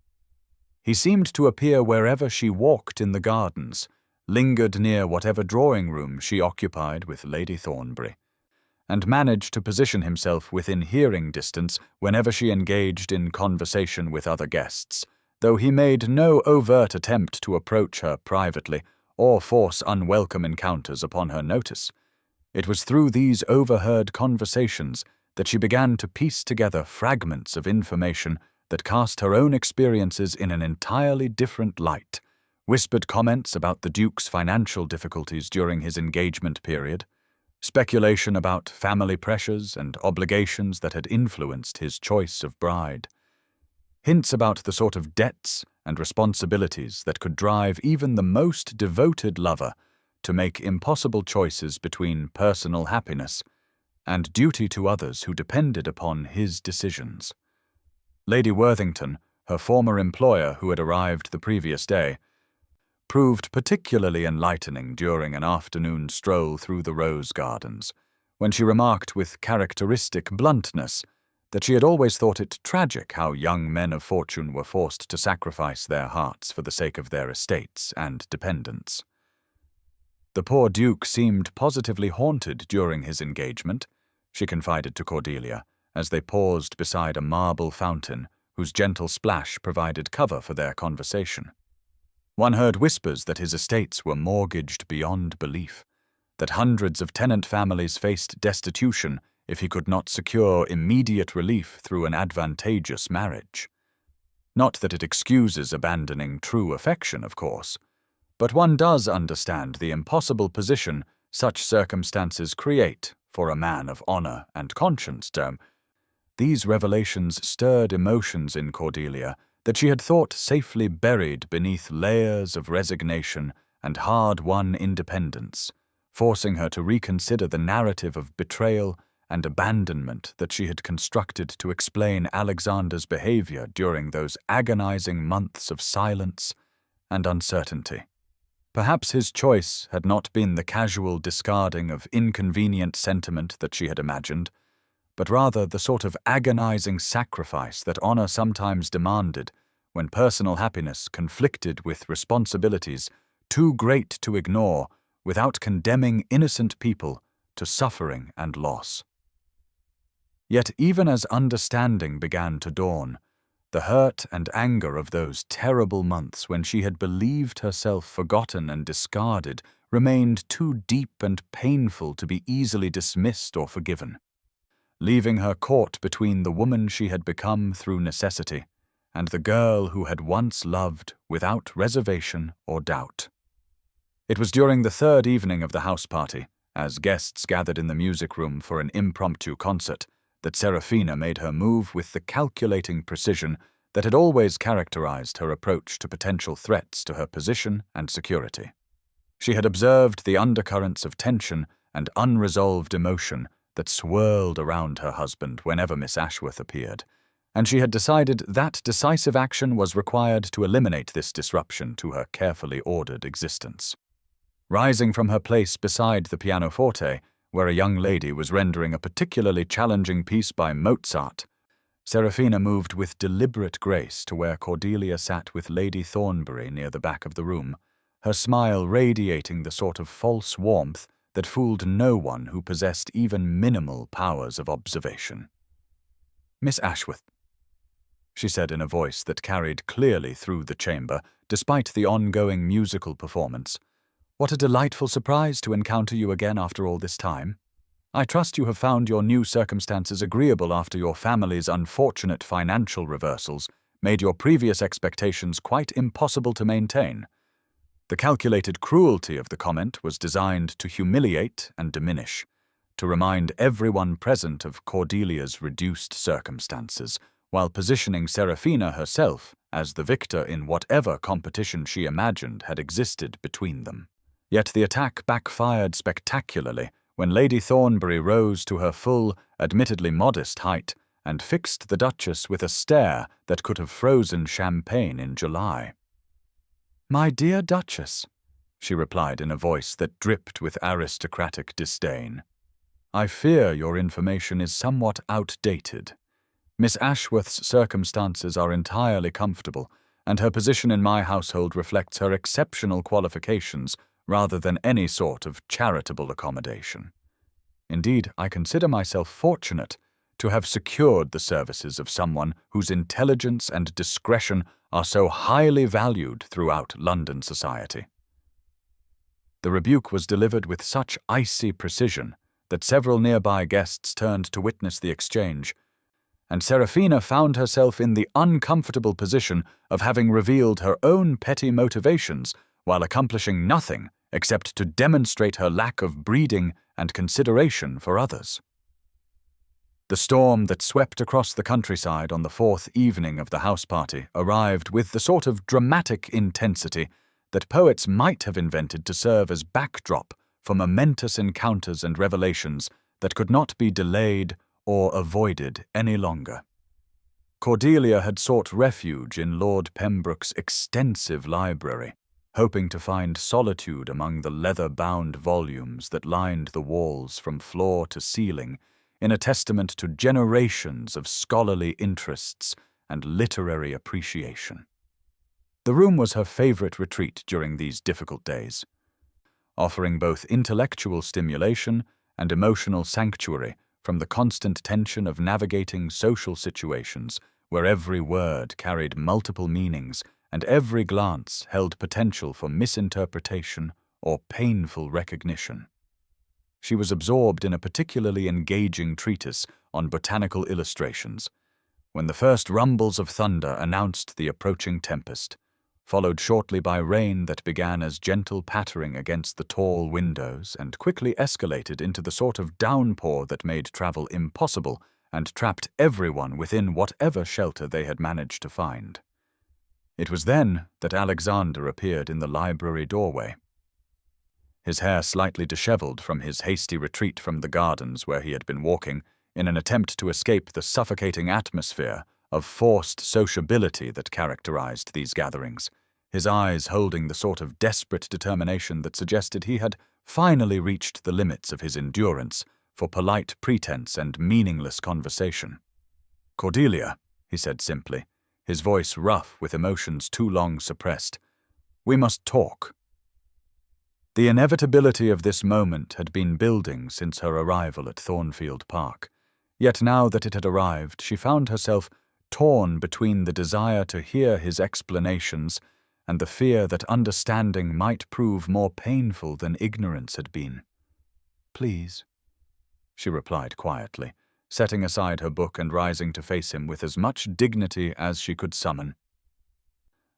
He seemed to appear wherever she walked in the gardens, lingered near whatever drawing room she occupied with Lady Thornbury, and managed to position himself within hearing distance whenever she engaged in conversation with other guests, though he made no overt attempt to approach her privately or force unwelcome encounters upon her notice. It was through these overheard conversations that she began to piece together fragments of information that cast her own experiences in an entirely different light, whispered comments about the Duke's financial difficulties during his engagement period, speculation about family pressures and obligations that had influenced his choice of bride, hints about the sort of debts and responsibilities that could drive even the most devoted lover to make impossible choices between personal happiness and duty to others who depended upon his decisions. Lady Worthington, her former employer who had arrived the previous day, proved particularly enlightening during an afternoon stroll through the rose gardens, when she remarked with characteristic bluntness that she had always thought it tragic how young men of fortune were forced to sacrifice their hearts for the sake of their estates and dependents. The poor Duke seemed positively haunted during his engagement, she confided to Cordelia, as they paused beside a marble fountain whose gentle splash provided cover for their conversation. One heard whispers that his estates were mortgaged beyond belief, that hundreds of tenant families faced destitution if he could not secure immediate relief through an advantageous marriage. Not that it excuses abandoning true affection, of course, but one does understand the impossible position such circumstances create for a man of honor and conscience. These revelations stirred emotions in Cordelia that she had thought safely buried beneath layers of resignation and hard-won independence, forcing her to reconsider the narrative of betrayal and abandonment that she had constructed to explain Alexander's behavior during those agonizing months of silence and uncertainty. Perhaps his choice had not been the casual discarding of inconvenient sentiment that she had imagined, but rather the sort of agonizing sacrifice that honor sometimes demanded when personal happiness conflicted with responsibilities too great to ignore without condemning innocent people to suffering and loss. Yet even as understanding began to dawn, the hurt and anger of those terrible months when she had believed herself forgotten and discarded remained too deep and painful to be easily dismissed or forgiven, leaving her caught between the woman she had become through necessity and the girl who had once loved without reservation or doubt. It was during the third evening of the house party, as guests gathered in the music room for an impromptu concert, that Seraphina made her move with the calculating precision that had always characterized her approach to potential threats to her position and security. She had observed the undercurrents of tension and unresolved emotion that swirled around her husband whenever Miss Ashworth appeared, and she had decided that decisive action was required to eliminate this disruption to her carefully ordered existence. Rising from her place beside the pianoforte, where a young lady was rendering a particularly challenging piece by Mozart, Seraphina moved with deliberate grace to where Cordelia sat with Lady Thornbury near the back of the room, her smile radiating the sort of false warmth that fooled no one who possessed even minimal powers of observation. "Miss Ashworth," she said in a voice that carried clearly through the chamber, despite the ongoing musical performance, "what a delightful surprise to encounter you again after all this time. I trust you have found your new circumstances agreeable after your family's unfortunate financial reversals made your previous expectations quite impossible to maintain." The calculated cruelty of the comment was designed to humiliate and diminish, to remind everyone present of Cordelia's reduced circumstances, while positioning Seraphina herself as the victor in whatever competition she imagined had existed between them. Yet the attack backfired spectacularly when Lady Thornbury rose to her full, admittedly modest height and fixed the Duchess with a stare that could have frozen champagne in July. "My dear Duchess," she replied in a voice that dripped with aristocratic disdain, "I fear your information is somewhat outdated. Miss Ashworth's circumstances are entirely comfortable, and her position in my household reflects her exceptional qualifications rather than any sort of charitable accommodation. Indeed, I consider myself fortunate to have secured the services of someone whose intelligence and discretion are so highly valued throughout London society." The rebuke was delivered with such icy precision that several nearby guests turned to witness the exchange, and Seraphina found herself in the uncomfortable position of having revealed her own petty motivations while accomplishing nothing except to demonstrate her lack of breeding and consideration for others. The storm that swept across the countryside on the fourth evening of the house party arrived with the sort of dramatic intensity that poets might have invented to serve as backdrop for momentous encounters and revelations that could not be delayed or avoided any longer. Cordelia had sought refuge in Lord Pembroke's extensive library, hoping to find solitude among the leather-bound volumes that lined the walls from floor to ceiling, in a testament to generations of scholarly interests and literary appreciation. The room was her favorite retreat during these difficult days. offering both intellectual stimulation and emotional sanctuary from the constant tension of navigating social situations where every word carried multiple meanings and every glance held potential for misinterpretation or painful recognition. She was absorbed in a particularly engaging treatise on botanical illustrations, when the first rumbles of thunder announced the approaching tempest, followed shortly by rain that began as gentle pattering against the tall windows and quickly escalated into the sort of downpour that made travel impossible and trapped everyone within whatever shelter they had managed to find. It was then that Alexander appeared in the library doorway. His hair slightly disheveled from his hasty retreat from the gardens where he had been walking in an attempt to escape the suffocating atmosphere of forced sociability that characterized these gatherings, his eyes holding the sort of desperate determination that suggested he had finally reached the limits of his endurance for polite pretense and meaningless conversation. "Cordelia," he said simply, his voice rough with emotions too long suppressed, "we must talk." The inevitability of this moment had been building since her arrival at Thornfield Park, yet now that it had arrived, she found herself torn between the desire to hear his explanations and the fear that understanding might prove more painful than ignorance had been. "Please," she replied quietly, setting aside her book and rising to face him with as much dignity as she could summon.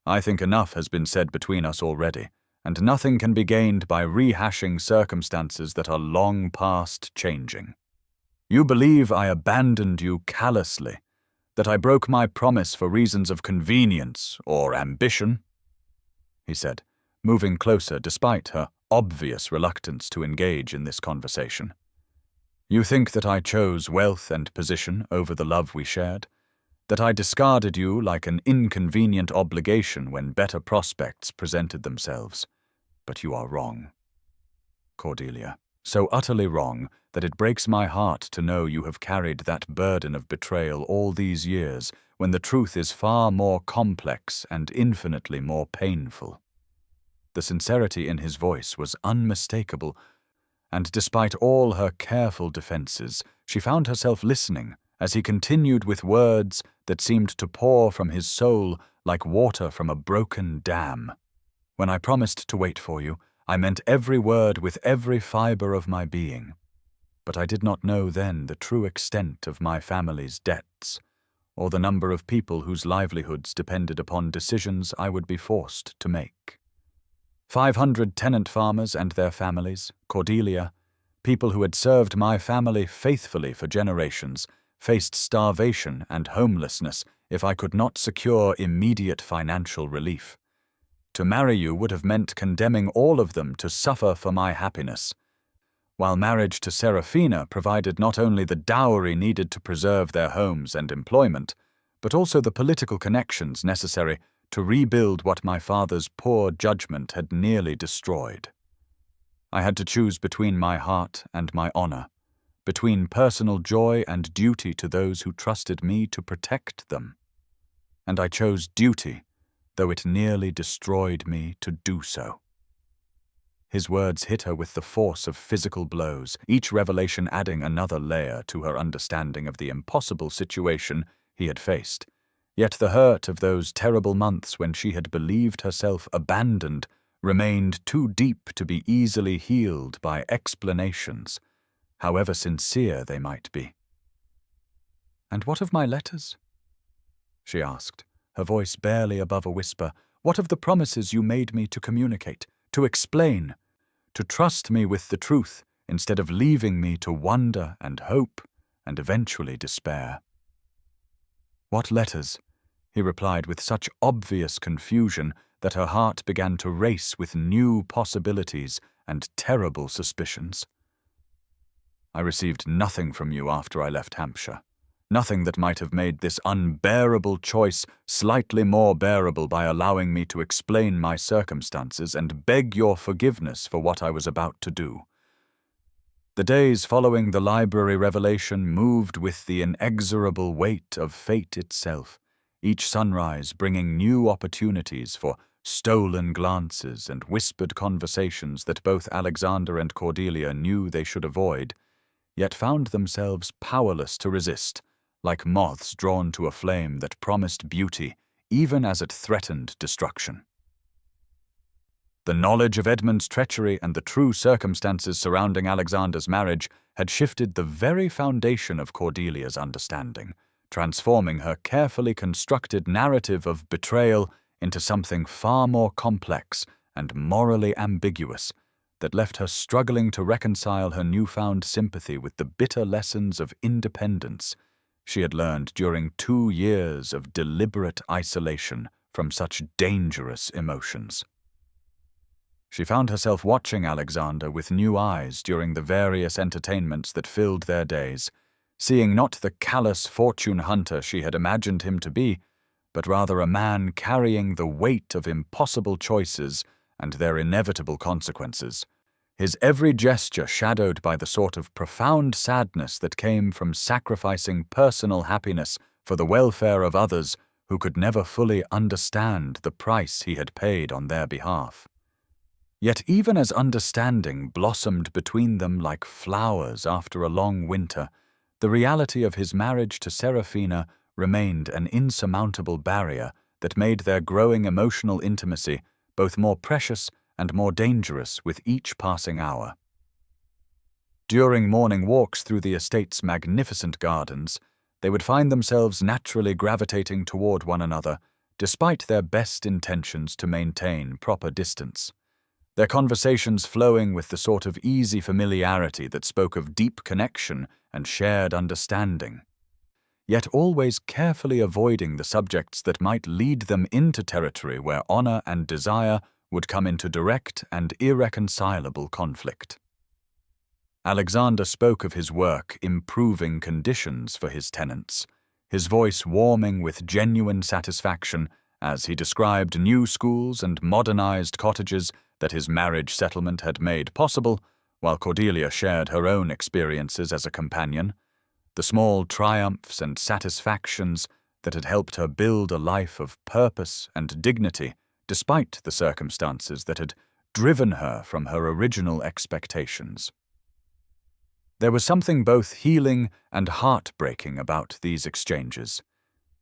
"I think enough has been said between us already, and nothing can be gained by rehashing circumstances that are long past changing. You believe I abandoned you callously, that I broke my promise for reasons of convenience or ambition?" he said, moving closer despite her obvious reluctance to engage in this conversation. "You think that I chose wealth and position over the love we shared, that I discarded you like an inconvenient obligation when better prospects presented themselves. But you are wrong, Cordelia, so utterly wrong that it breaks my heart to know you have carried that burden of betrayal all these years when the truth is far more complex and infinitely more painful." The sincerity in his voice was unmistakable, and despite all her careful defenses, she found herself listening as he continued with words that seemed to pour from his soul like water from a broken dam. "When I promised to wait for you, I meant every word with every fiber of my being. But I did not know then the true extent of my family's debts, or the number of people whose livelihoods depended upon decisions I would be forced to make. 500 tenant farmers and their families, Cordelia, people who had served my family faithfully for generations, faced starvation and homelessness if I could not secure immediate financial relief. To marry you would have meant condemning all of them to suffer for my happiness, while marriage to Seraphina provided not only the dowry needed to preserve their homes and employment, but also the political connections necessary to rebuild what my father's poor judgment had nearly destroyed. I had to choose between my heart and my honor, between personal joy and duty to those who trusted me to protect them. And I chose duty, though it nearly destroyed me to do so." His words hit her with the force of physical blows, each revelation adding another layer to her understanding of the impossible situation he had faced. Yet the hurt of those terrible months when she had believed herself abandoned remained too deep to be easily healed by explanations, however sincere they might be. "And what of my letters?" she asked, her voice barely above a whisper. "What of the promises you made me to communicate, to explain, to trust me with the truth instead of leaving me to wonder and hope and eventually despair?" "What letters?" he replied with such obvious confusion that her heart began to race with new possibilities and terrible suspicions. "I received nothing from you after I left Hampshire. Nothing that might have made this unbearable choice slightly more bearable by allowing me to explain my circumstances and beg your forgiveness for what I was about to do. The days following the library revelation moved with the inexorable weight of fate itself, each sunrise bringing new opportunities for stolen glances and whispered conversations that both Alexander and Cordelia knew they should avoid, yet found themselves powerless to resist, like moths drawn to a flame that promised beauty even as it threatened destruction. The knowledge of Edmund's treachery and the true circumstances surrounding Alexander's marriage had shifted the very foundation of Cordelia's understanding, transforming her carefully constructed narrative of betrayal into something far more complex and morally ambiguous that left her struggling to reconcile her newfound sympathy with the bitter lessons of independence she had learned during 2 years of deliberate isolation from such dangerous emotions. She found herself watching Alexander with new eyes during the various entertainments that filled their days, seeing not the callous fortune hunter she had imagined him to be, but rather a man carrying the weight of impossible choices and their inevitable consequences, his every gesture shadowed by the sort of profound sadness that came from sacrificing personal happiness for the welfare of others who could never fully understand the price he had paid on their behalf. Yet even as understanding blossomed between them like flowers after a long winter, the reality of his marriage to Seraphina remained an insurmountable barrier that made their growing emotional intimacy both more precious and more dangerous with each passing hour. During morning walks through the estate's magnificent gardens, they would find themselves naturally gravitating toward one another, despite their best intentions to maintain proper distance. Their conversations flowing with the sort of easy familiarity that spoke of deep connection and shared understanding, yet always carefully avoiding the subjects that might lead them into territory where honor and desire would come into direct and irreconcilable conflict. Alexander spoke of his work improving conditions for his tenants, his voice warming with genuine satisfaction as he described new schools and modernized cottages that his marriage settlement had made possible, while Cordelia shared her own experiences as a companion, the small triumphs and satisfactions that had helped her build a life of purpose and dignity despite the circumstances that had driven her from her original expectations. There was something both healing and heartbreaking about these exchanges,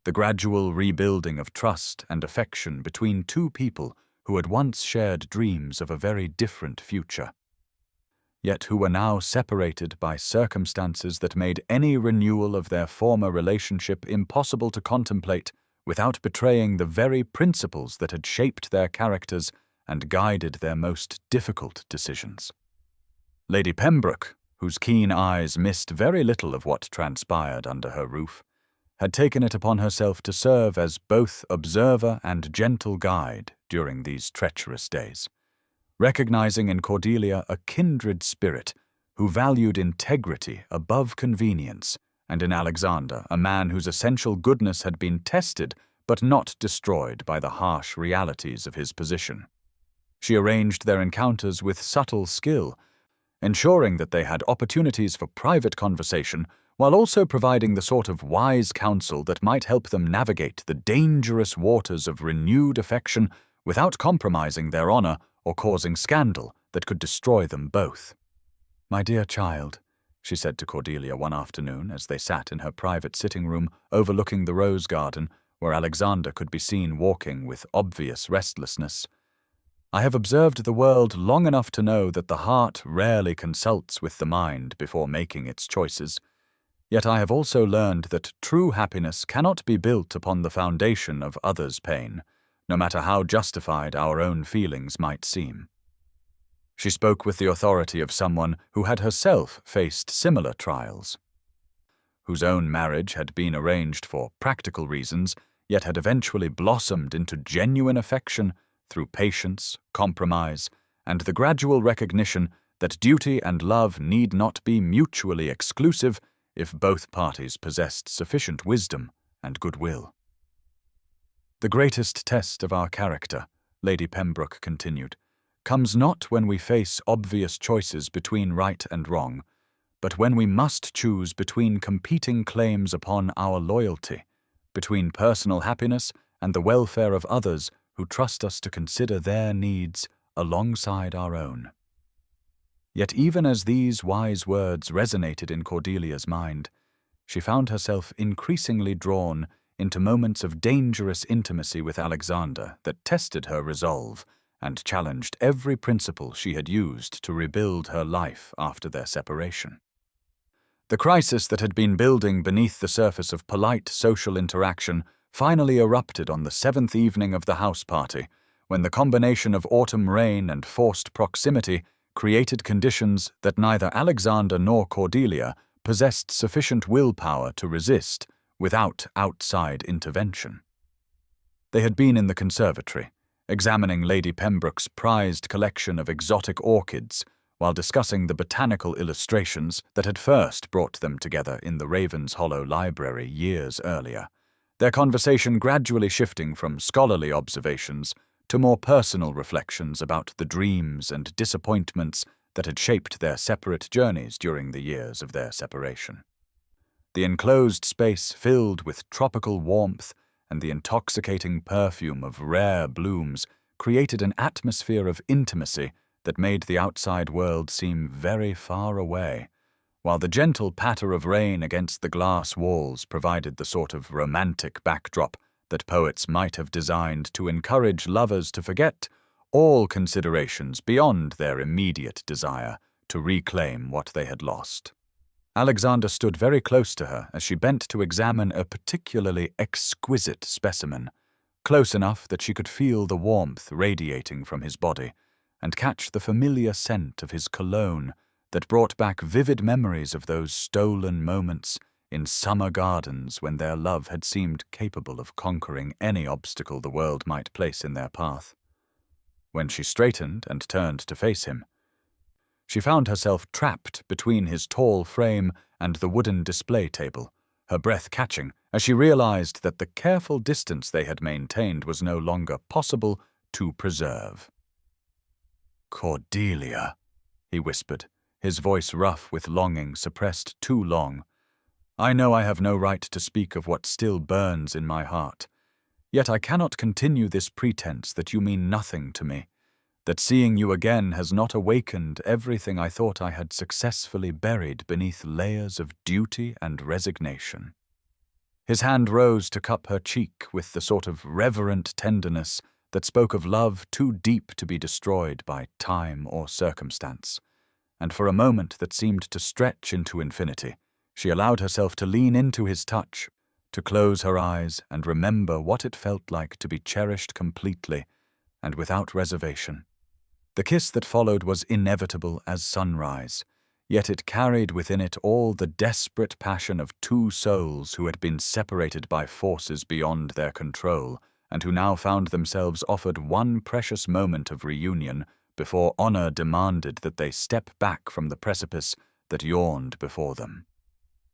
the gradual rebuilding of trust and affection between two people who had once shared dreams of a very different future, yet who were now separated by circumstances that made any renewal of their former relationship impossible to contemplate without betraying the very principles that had shaped their characters and guided their most difficult decisions. Lady Pembroke, whose keen eyes missed very little of what transpired under her roof, had taken it upon herself to serve as both observer and gentle guide during these treacherous days, recognizing in Cordelia a kindred spirit who valued integrity above convenience, and in Alexander a man whose essential goodness had been tested but not destroyed by the harsh realities of his position. She arranged their encounters with subtle skill, ensuring that they had opportunities for private conversation while also providing the sort of wise counsel that might help them navigate the dangerous waters of renewed affection without compromising their honor or causing scandal that could destroy them both. "My dear child," she said to Cordelia one afternoon as they sat in her private sitting room overlooking the rose garden where Alexander could be seen walking with obvious restlessness, "I have observed the world long enough to know that the heart rarely consults with the mind before making its choices. Yet I have also learned that true happiness cannot be built upon the foundation of others' pain, no matter how justified our own feelings might seem." She spoke with the authority of someone who had herself faced similar trials, whose own marriage had been arranged for practical reasons, yet had eventually blossomed into genuine affection through patience, compromise, and the gradual recognition that duty and love need not be mutually exclusive if both parties possessed sufficient wisdom and goodwill. "The greatest test of our character," Lady Pembroke continued, "comes not when we face obvious choices between right and wrong, but when we must choose between competing claims upon our loyalty, between personal happiness and the welfare of others who trust us to consider their needs alongside our own. Yet even as these wise words resonated in Cordelia's mind, she found herself increasingly drawn into moments of dangerous intimacy with Alexander that tested her resolve and challenged every principle she had used to rebuild her life after their separation. The crisis that had been building beneath the surface of polite social interaction finally erupted on the 7th evening of the house party, when the combination of autumn rain and forced proximity created conditions that neither Alexander nor Cordelia possessed sufficient willpower to resist without outside intervention. They had been in the conservatory, examining Lady Pembroke's prized collection of exotic orchids while discussing the botanical illustrations that had first brought them together in the Ravenshollow library years earlier, their conversation gradually shifting from scholarly observations to more personal reflections about the dreams and disappointments that had shaped their separate journeys during the years of their separation. The enclosed space filled with tropical warmth and the intoxicating perfume of rare blooms created an atmosphere of intimacy that made the outside world seem very far away, while the gentle patter of rain against the glass walls provided the sort of romantic backdrop that poets might have designed to encourage lovers to forget all considerations beyond their immediate desire to reclaim what they had lost. Alexander stood very close to her as she bent to examine a particularly exquisite specimen, close enough that she could feel the warmth radiating from his body and catch the familiar scent of his cologne that brought back vivid memories of those stolen moments in summer gardens when their love had seemed capable of conquering any obstacle the world might place in their path. When she straightened and turned to face him, she found herself trapped between his tall frame and the wooden display table, her breath catching as she realized that the careful distance they had maintained was no longer possible to preserve. "Cordelia," he whispered, his voice rough with longing suppressed too long. "I know I have no right to speak of what still burns in my heart, yet I cannot continue this pretense that you mean nothing to me, that seeing you again has not awakened everything I thought I had successfully buried beneath layers of duty and resignation." His hand rose to cup her cheek with the sort of reverent tenderness that spoke of love too deep to be destroyed by time or circumstance, and for a moment that seemed to stretch into infinity, she allowed herself to lean into his touch, to close her eyes and remember what it felt like to be cherished completely and without reservation. The kiss that followed was inevitable as sunrise, yet it carried within it all the desperate passion of two souls who had been separated by forces beyond their control, and who now found themselves offered one precious moment of reunion before honor demanded that they step back from the precipice that yawned before them.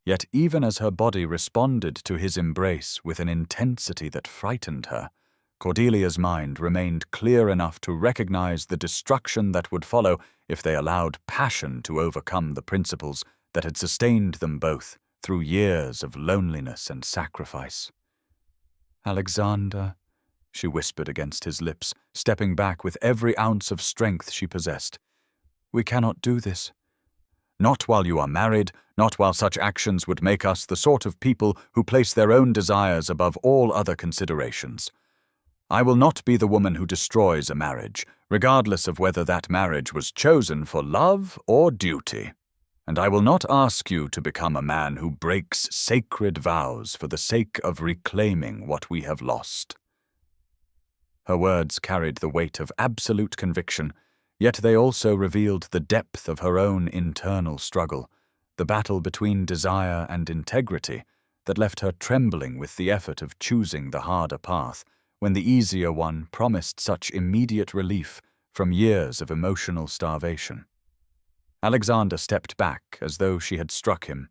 Yet even as her body responded to his embrace with an intensity that frightened her, Cordelia's mind remained clear enough to recognize the destruction that would follow if they allowed passion to overcome the principles that had sustained them both through years of loneliness and sacrifice. "Alexander," she whispered against his lips, stepping back with every ounce of strength she possessed, "we cannot do this. Not while you are married, not while such actions would make us the sort of people who place their own desires above all other considerations. I will not be the woman who destroys a marriage, regardless of whether that marriage was chosen for love or duty. And I will not ask you to become a man who breaks sacred vows for the sake of reclaiming what we have lost." Her words carried the weight of absolute conviction, yet they also revealed the depth of her own internal struggle, the battle between desire and integrity that left her trembling with the effort of choosing the harder path, when the easier one promised such immediate relief from years of emotional starvation. Alexander stepped back as though she had struck him,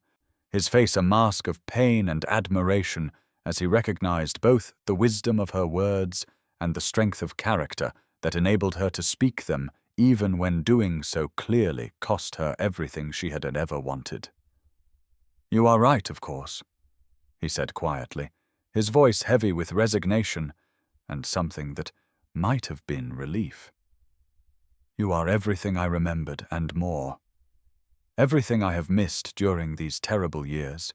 his face a mask of pain and admiration as he recognized both the wisdom of her words and the strength of character that enabled her to speak them even when doing so clearly cost her everything she had ever wanted. "You are right, of course," he said quietly, his voice heavy with resignation and something that might have been relief. "You are everything I remembered and more. Everything I have missed during these terrible years.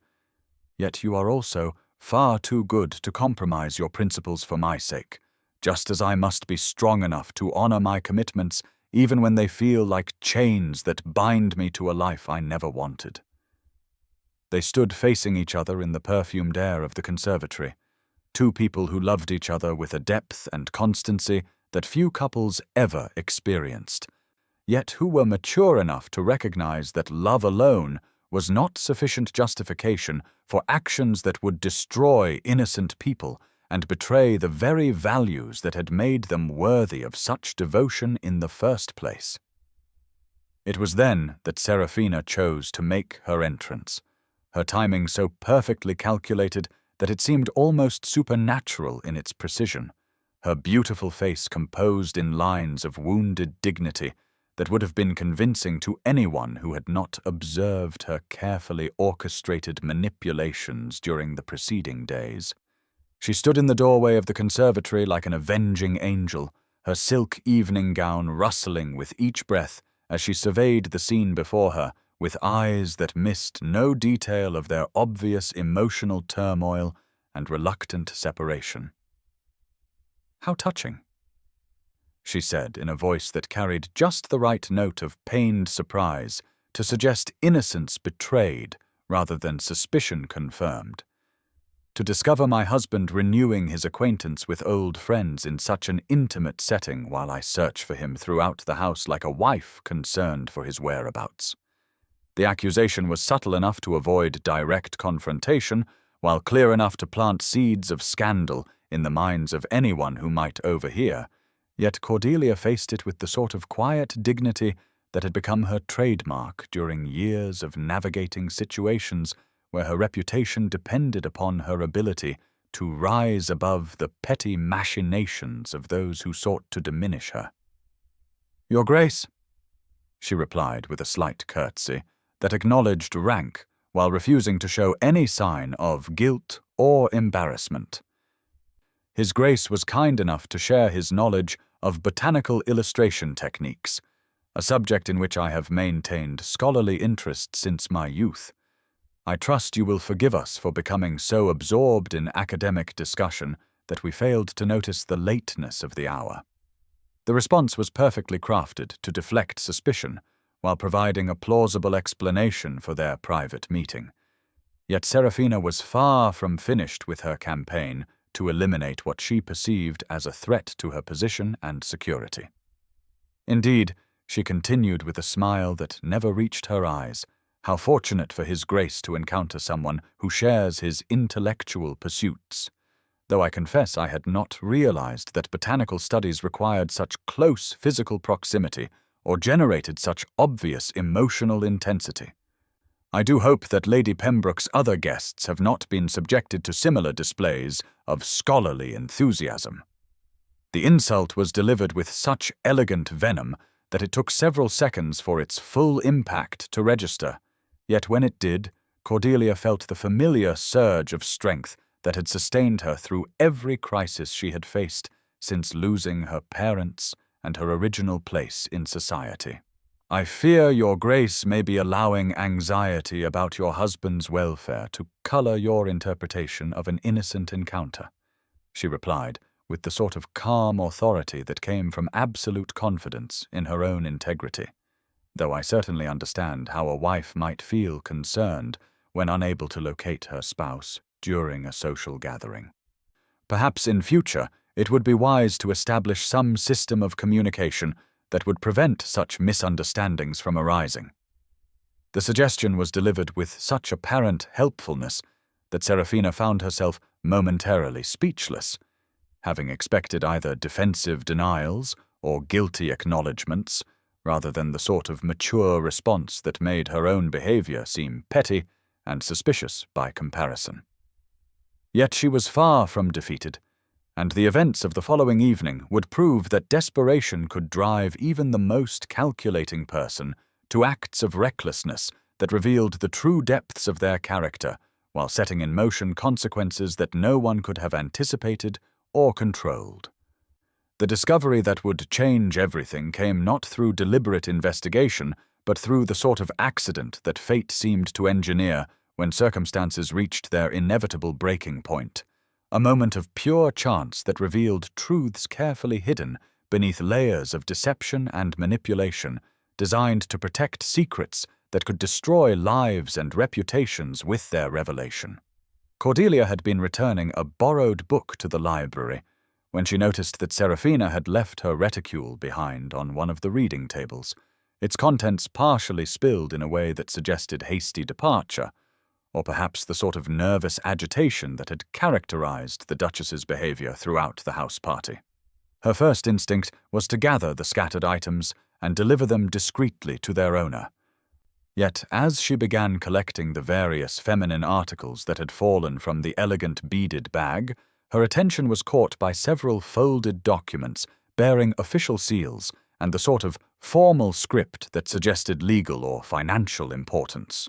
Yet you are also far too good to compromise your principles for my sake, just as I must be strong enough to honor my commitments even when they feel like chains that bind me to a life I never wanted." They stood facing each other in the perfumed air of the conservatory, two people who loved each other with a depth and constancy that few couples ever experienced, yet who were mature enough to recognize that love alone was not sufficient justification for actions that would destroy innocent people and betray the very values that had made them worthy of such devotion in the first place. It was then that Serafina chose to make her entrance, her timing so perfectly calculated that it seemed almost supernatural in its precision, her beautiful face composed in lines of wounded dignity that would have been convincing to anyone who had not observed her carefully orchestrated manipulations during the preceding days. She stood in the doorway of the conservatory like an avenging angel, her silk evening gown rustling with each breath as she surveyed the scene before her with eyes that missed no detail of their obvious emotional turmoil and reluctant separation. "How touching," she said in a voice that carried just the right note of pained surprise to suggest innocence betrayed rather than suspicion confirmed. "To discover my husband renewing his acquaintance with old friends in such an intimate setting while I search for him throughout the house like a wife concerned for his whereabouts." The accusation was subtle enough to avoid direct confrontation, while clear enough to plant seeds of scandal in the minds of anyone who might overhear, yet Cordelia faced it with the sort of quiet dignity that had become her trademark during years of navigating situations where her reputation depended upon her ability to rise above the petty machinations of those who sought to diminish her. "Your Grace," she replied with a slight curtsy that acknowledged rank while refusing to show any sign of guilt or embarrassment. His Grace was kind enough to share his knowledge of botanical illustration techniques, a subject in which I have maintained scholarly interest since my youth. I trust you will forgive us for becoming so absorbed in academic discussion that we failed to notice the lateness of the hour. The response was perfectly crafted to deflect suspicion while providing a plausible explanation for their private meeting. Yet Serafina was far from finished with her campaign to eliminate what she perceived as a threat to her position and security. Indeed, she continued with a smile that never reached her eyes, how fortunate for His Grace to encounter someone who shares his intellectual pursuits, though I confess I had not realized that botanical studies required such close physical proximity or generated such obvious emotional intensity. I do hope that Lady Pembroke's other guests have not been subjected to similar displays of scholarly enthusiasm. The insult was delivered with such elegant venom that it took several seconds for its full impact to register, yet when it did, Cordelia felt the familiar surge of strength that had sustained her through every crisis she had faced since losing her parents and her original place in society. "I fear your Grace may be allowing anxiety about your husband's welfare to color your interpretation of an innocent encounter," she replied, with the sort of calm authority that came from absolute confidence in her own integrity, though I certainly understand how a wife might feel concerned when unable to locate her spouse during a social gathering. Perhaps in future it would be wise to establish some system of communication that would prevent such misunderstandings from arising. The suggestion was delivered with such apparent helpfulness that Serafina found herself momentarily speechless, having expected either defensive denials or guilty acknowledgments, rather than the sort of mature response that made her own behavior seem petty and suspicious by comparison. Yet she was far from defeated, and the events of the following evening would prove that desperation could drive even the most calculating person to acts of recklessness that revealed the true depths of their character, while setting in motion consequences that no one could have anticipated or controlled. The discovery that would change everything came not through deliberate investigation, but through the sort of accident that fate seemed to engineer when circumstances reached their inevitable breaking point. A moment of pure chance that revealed truths carefully hidden beneath layers of deception and manipulation, designed to protect secrets that could destroy lives and reputations with their revelation. Cordelia had been returning a borrowed book to the library when she noticed that Serafina had left her reticule behind on one of the reading tables, its contents partially spilled in a way that suggested hasty departure, or perhaps the sort of nervous agitation that had characterized the Duchess's behavior throughout the house party. Her first instinct was to gather the scattered items and deliver them discreetly to their owner. Yet, as she began collecting the various feminine articles that had fallen from the elegant beaded bag, her attention was caught by several folded documents bearing official seals and the sort of formal script that suggested legal or financial importance.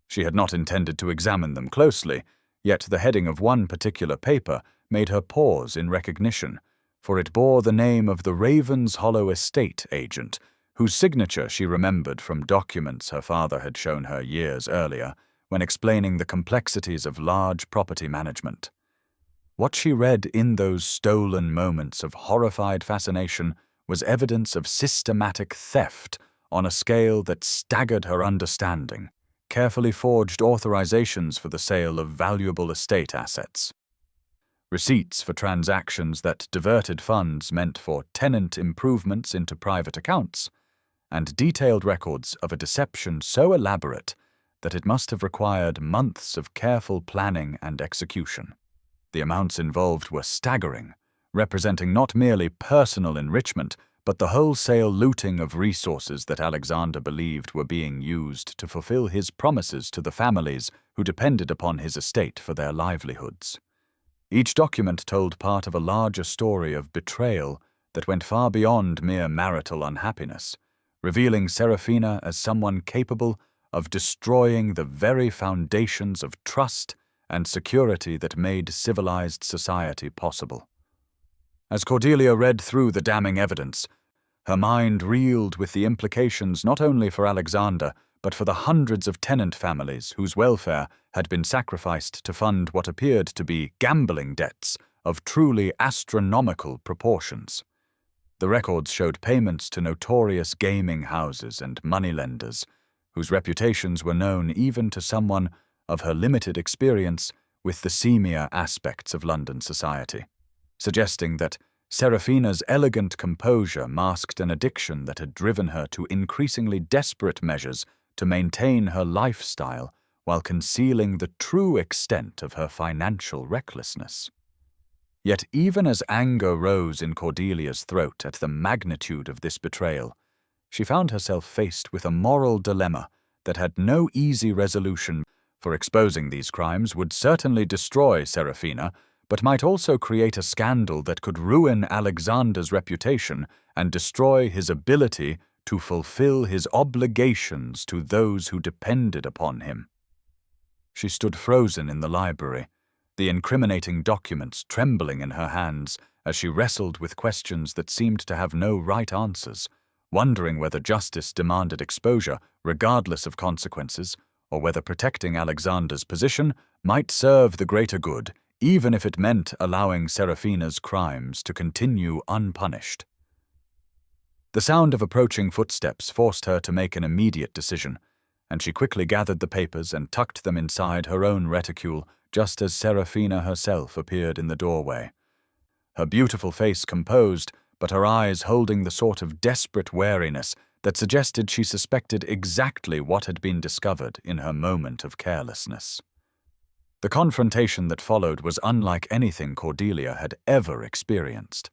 She had not intended to examine them closely, yet the heading of one particular paper made her pause in recognition, for it bore the name of the Ravenshollow estate agent, whose signature she remembered from documents her father had shown her years earlier when explaining the complexities of large property management. What she read in those stolen moments of horrified fascination was evidence of systematic theft on a scale that staggered her understanding. Carefully forged authorizations for the sale of valuable estate assets, receipts for transactions that diverted funds meant for tenant improvements into private accounts, and detailed records of a deception so elaborate that it must have required months of careful planning and execution. The amounts involved were staggering, representing not merely personal enrichment, but the wholesale looting of resources that Alexander believed were being used to fulfill his promises to the families who depended upon his estate for their livelihoods. Each document told part of a larger story of betrayal that went far beyond mere marital unhappiness, revealing Serafina as someone capable of destroying the very foundations of trust and security that made civilized society possible. As Cordelia read through the damning evidence, her mind reeled with the implications not only for Alexander, but for the hundreds of tenant families whose welfare had been sacrificed to fund what appeared to be gambling debts of truly astronomical proportions. The records showed payments to notorious gaming houses and moneylenders, whose reputations were known even to someone of her limited experience with the seamier aspects of London society, suggesting that Serafina's elegant composure masked an addiction that had driven her to increasingly desperate measures to maintain her lifestyle while concealing the true extent of her financial recklessness. Yet even as anger rose in Cordelia's throat at the magnitude of this betrayal, she found herself faced with a moral dilemma that had no easy resolution, for exposing these crimes would certainly destroy Serafina, but might also create a scandal that could ruin Alexander's reputation and destroy his ability to fulfill his obligations to those who depended upon him. She stood frozen in the library, the incriminating documents trembling in her hands as she wrestled with questions that seemed to have no right answers, wondering whether justice demanded exposure regardless of consequences, or whether protecting Alexander's position might serve the greater good, even if it meant allowing Serafina's crimes to continue unpunished. The sound of approaching footsteps forced her to make an immediate decision, and she quickly gathered the papers and tucked them inside her own reticule just as Serafina herself appeared in the doorway. Her beautiful face composed, but her eyes holding the sort of desperate wariness that suggested she suspected exactly what had been discovered in her moment of carelessness. The confrontation that followed was unlike anything Cordelia had ever experienced.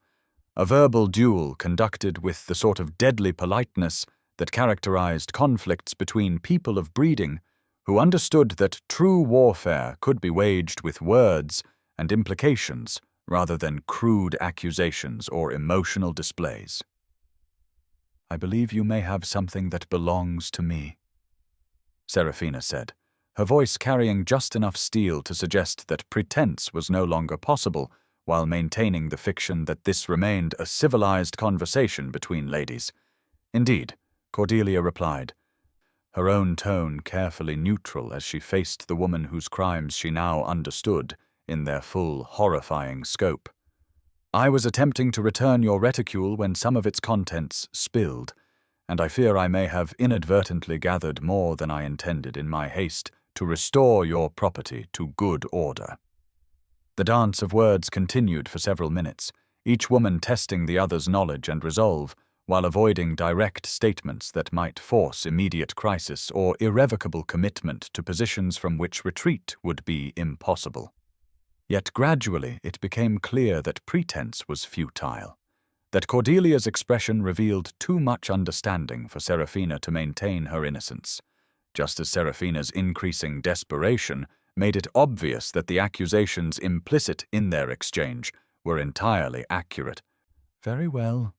A verbal duel conducted with the sort of deadly politeness that characterized conflicts between people of breeding who understood that true warfare could be waged with words and implications rather than crude accusations or emotional displays. "I believe you may have something that belongs to me," Serafina said, her voice carrying just enough steel to suggest that pretense was no longer possible while maintaining the fiction that this remained a civilized conversation between ladies. "Indeed," Cordelia replied, her own tone carefully neutral as she faced the woman whose crimes she now understood in their full, horrifying scope. "I was attempting to return your reticule when some of its contents spilled, and I fear I may have inadvertently gathered more than I intended in my haste to restore your property to good order." The dance of words continued for several minutes, each woman testing the other's knowledge and resolve, while avoiding direct statements that might force immediate crisis or irrevocable commitment to positions from which retreat would be impossible. Yet gradually it became clear that pretense was futile, that Cordelia's expression revealed too much understanding for Serafina to maintain her innocence, just as Serafina's increasing desperation made it obvious that the accusations implicit in their exchange were entirely accurate. "Very well,"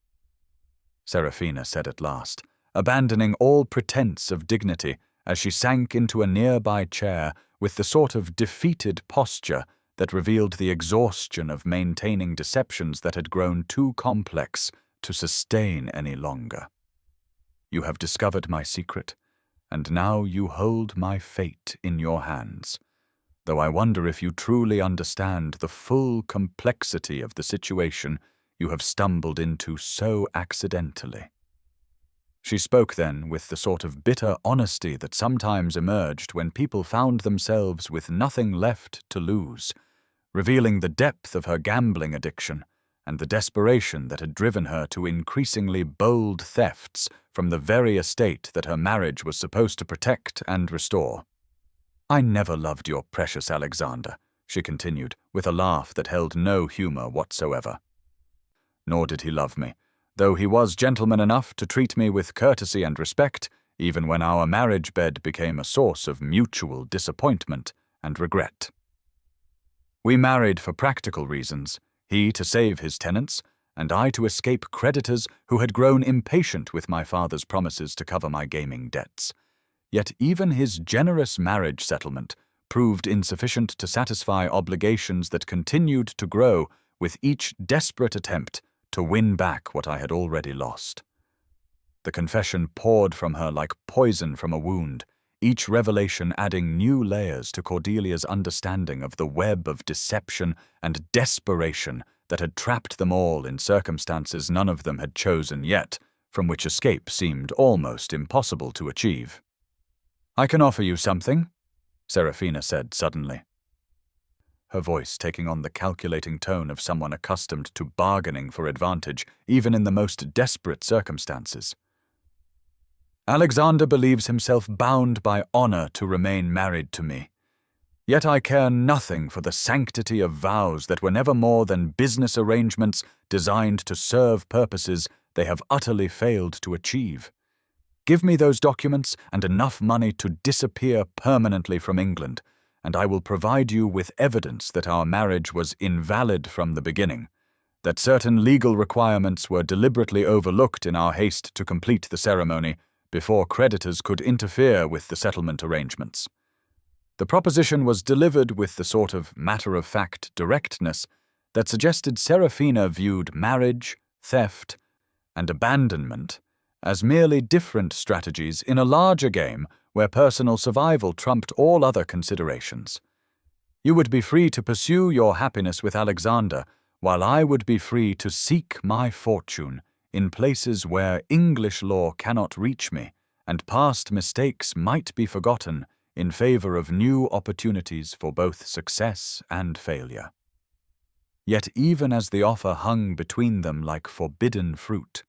Serafina said at last, abandoning all pretense of dignity as she sank into a nearby chair with the sort of defeated posture that revealed the exhaustion of maintaining deceptions that had grown too complex to sustain any longer. "You have discovered my secret, and now you hold my fate in your hands, though I wonder if you truly understand the full complexity of the situation you have stumbled into so accidentally." She spoke then with the sort of bitter honesty that sometimes emerged when people found themselves with nothing left to lose, revealing the depth of her gambling addiction and the desperation that had driven her to increasingly bold thefts from the very estate that her marriage was supposed to protect and restore. "I never loved your precious Alexander," she continued, with a laugh that held no humor whatsoever. "Nor did he love me, though he was gentleman enough to treat me with courtesy and respect, even when our marriage bed became a source of mutual disappointment and regret. We married for practical reasons, he to save his tenants, and I to escape creditors who had grown impatient with my father's promises to cover my gaming debts. Yet even his generous marriage settlement proved insufficient to satisfy obligations that continued to grow with each desperate attempt to win back what I had already lost." The confession poured from her like poison from a wound, each revelation adding new layers to Cordelia's understanding of the web of deception and desperation that had trapped them all in circumstances none of them had chosen yet, from which escape seemed almost impossible to achieve. "I can offer you something," Serafina said suddenly, her voice taking on the calculating tone of someone accustomed to bargaining for advantage even in the most desperate circumstances. "Alexander believes himself bound by honor to remain married to me. Yet I care nothing for the sanctity of vows that were never more than business arrangements designed to serve purposes they have utterly failed to achieve. Give me those documents and enough money to disappear permanently from England, and I will provide you with evidence that our marriage was invalid from the beginning, that certain legal requirements were deliberately overlooked in our haste to complete the ceremony before creditors could interfere with the settlement arrangements." The proposition was delivered with the sort of matter-of-fact directness that suggested Serafina viewed marriage, theft, and abandonment as merely different strategies in a larger game where personal survival trumped all other considerations. "You would be free to pursue your happiness with Alexander, while I would be free to seek my fortune in places where English law cannot reach me, and past mistakes might be forgotten in favor of new opportunities for both success and failure." Yet even as the offer hung between them like forbidden fruit,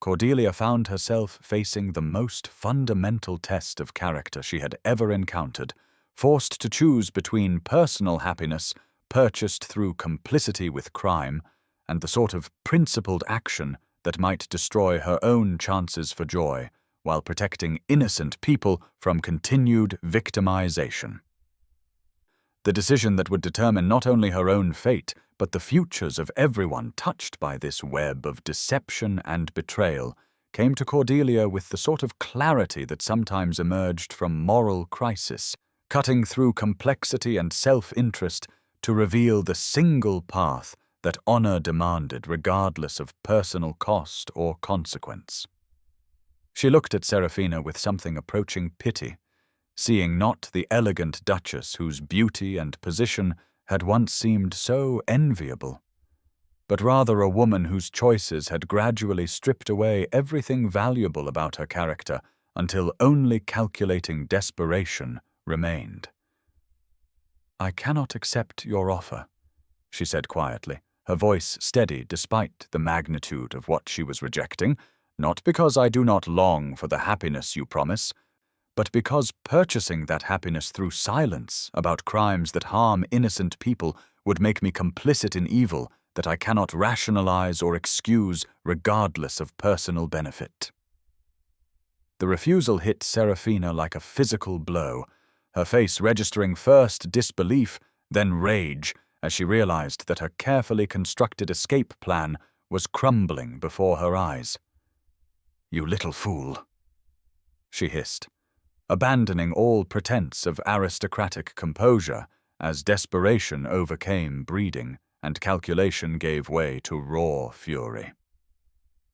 Cordelia found herself facing the most fundamental test of character she had ever encountered, forced to choose between personal happiness purchased through complicity with crime and the sort of principled action that might destroy her own chances for joy while protecting innocent people from continued victimization. The decision that would determine not only her own fate, but the futures of everyone touched by this web of deception and betrayal came to Cordelia with the sort of clarity that sometimes emerged from moral crisis, cutting through complexity and self-interest to reveal the single path that honor demanded regardless of personal cost or consequence. She looked at Seraphina with something approaching pity, seeing not the elegant duchess whose beauty and position had once seemed so enviable, but rather a woman whose choices had gradually stripped away everything valuable about her character until only calculating desperation remained. "I cannot accept your offer," she said quietly, her voice steady despite the magnitude of what she was rejecting, "not because I do not long for the happiness you promise, but because purchasing that happiness through silence about crimes that harm innocent people would make me complicit in evil that I cannot rationalize or excuse regardless of personal benefit." The refusal hit Seraphina like a physical blow, her face registering first disbelief, then rage, as she realized that her carefully constructed escape plan was crumbling before her eyes. "You little fool," she hissed, abandoning all pretense of aristocratic composure as desperation overcame breeding and calculation gave way to raw fury.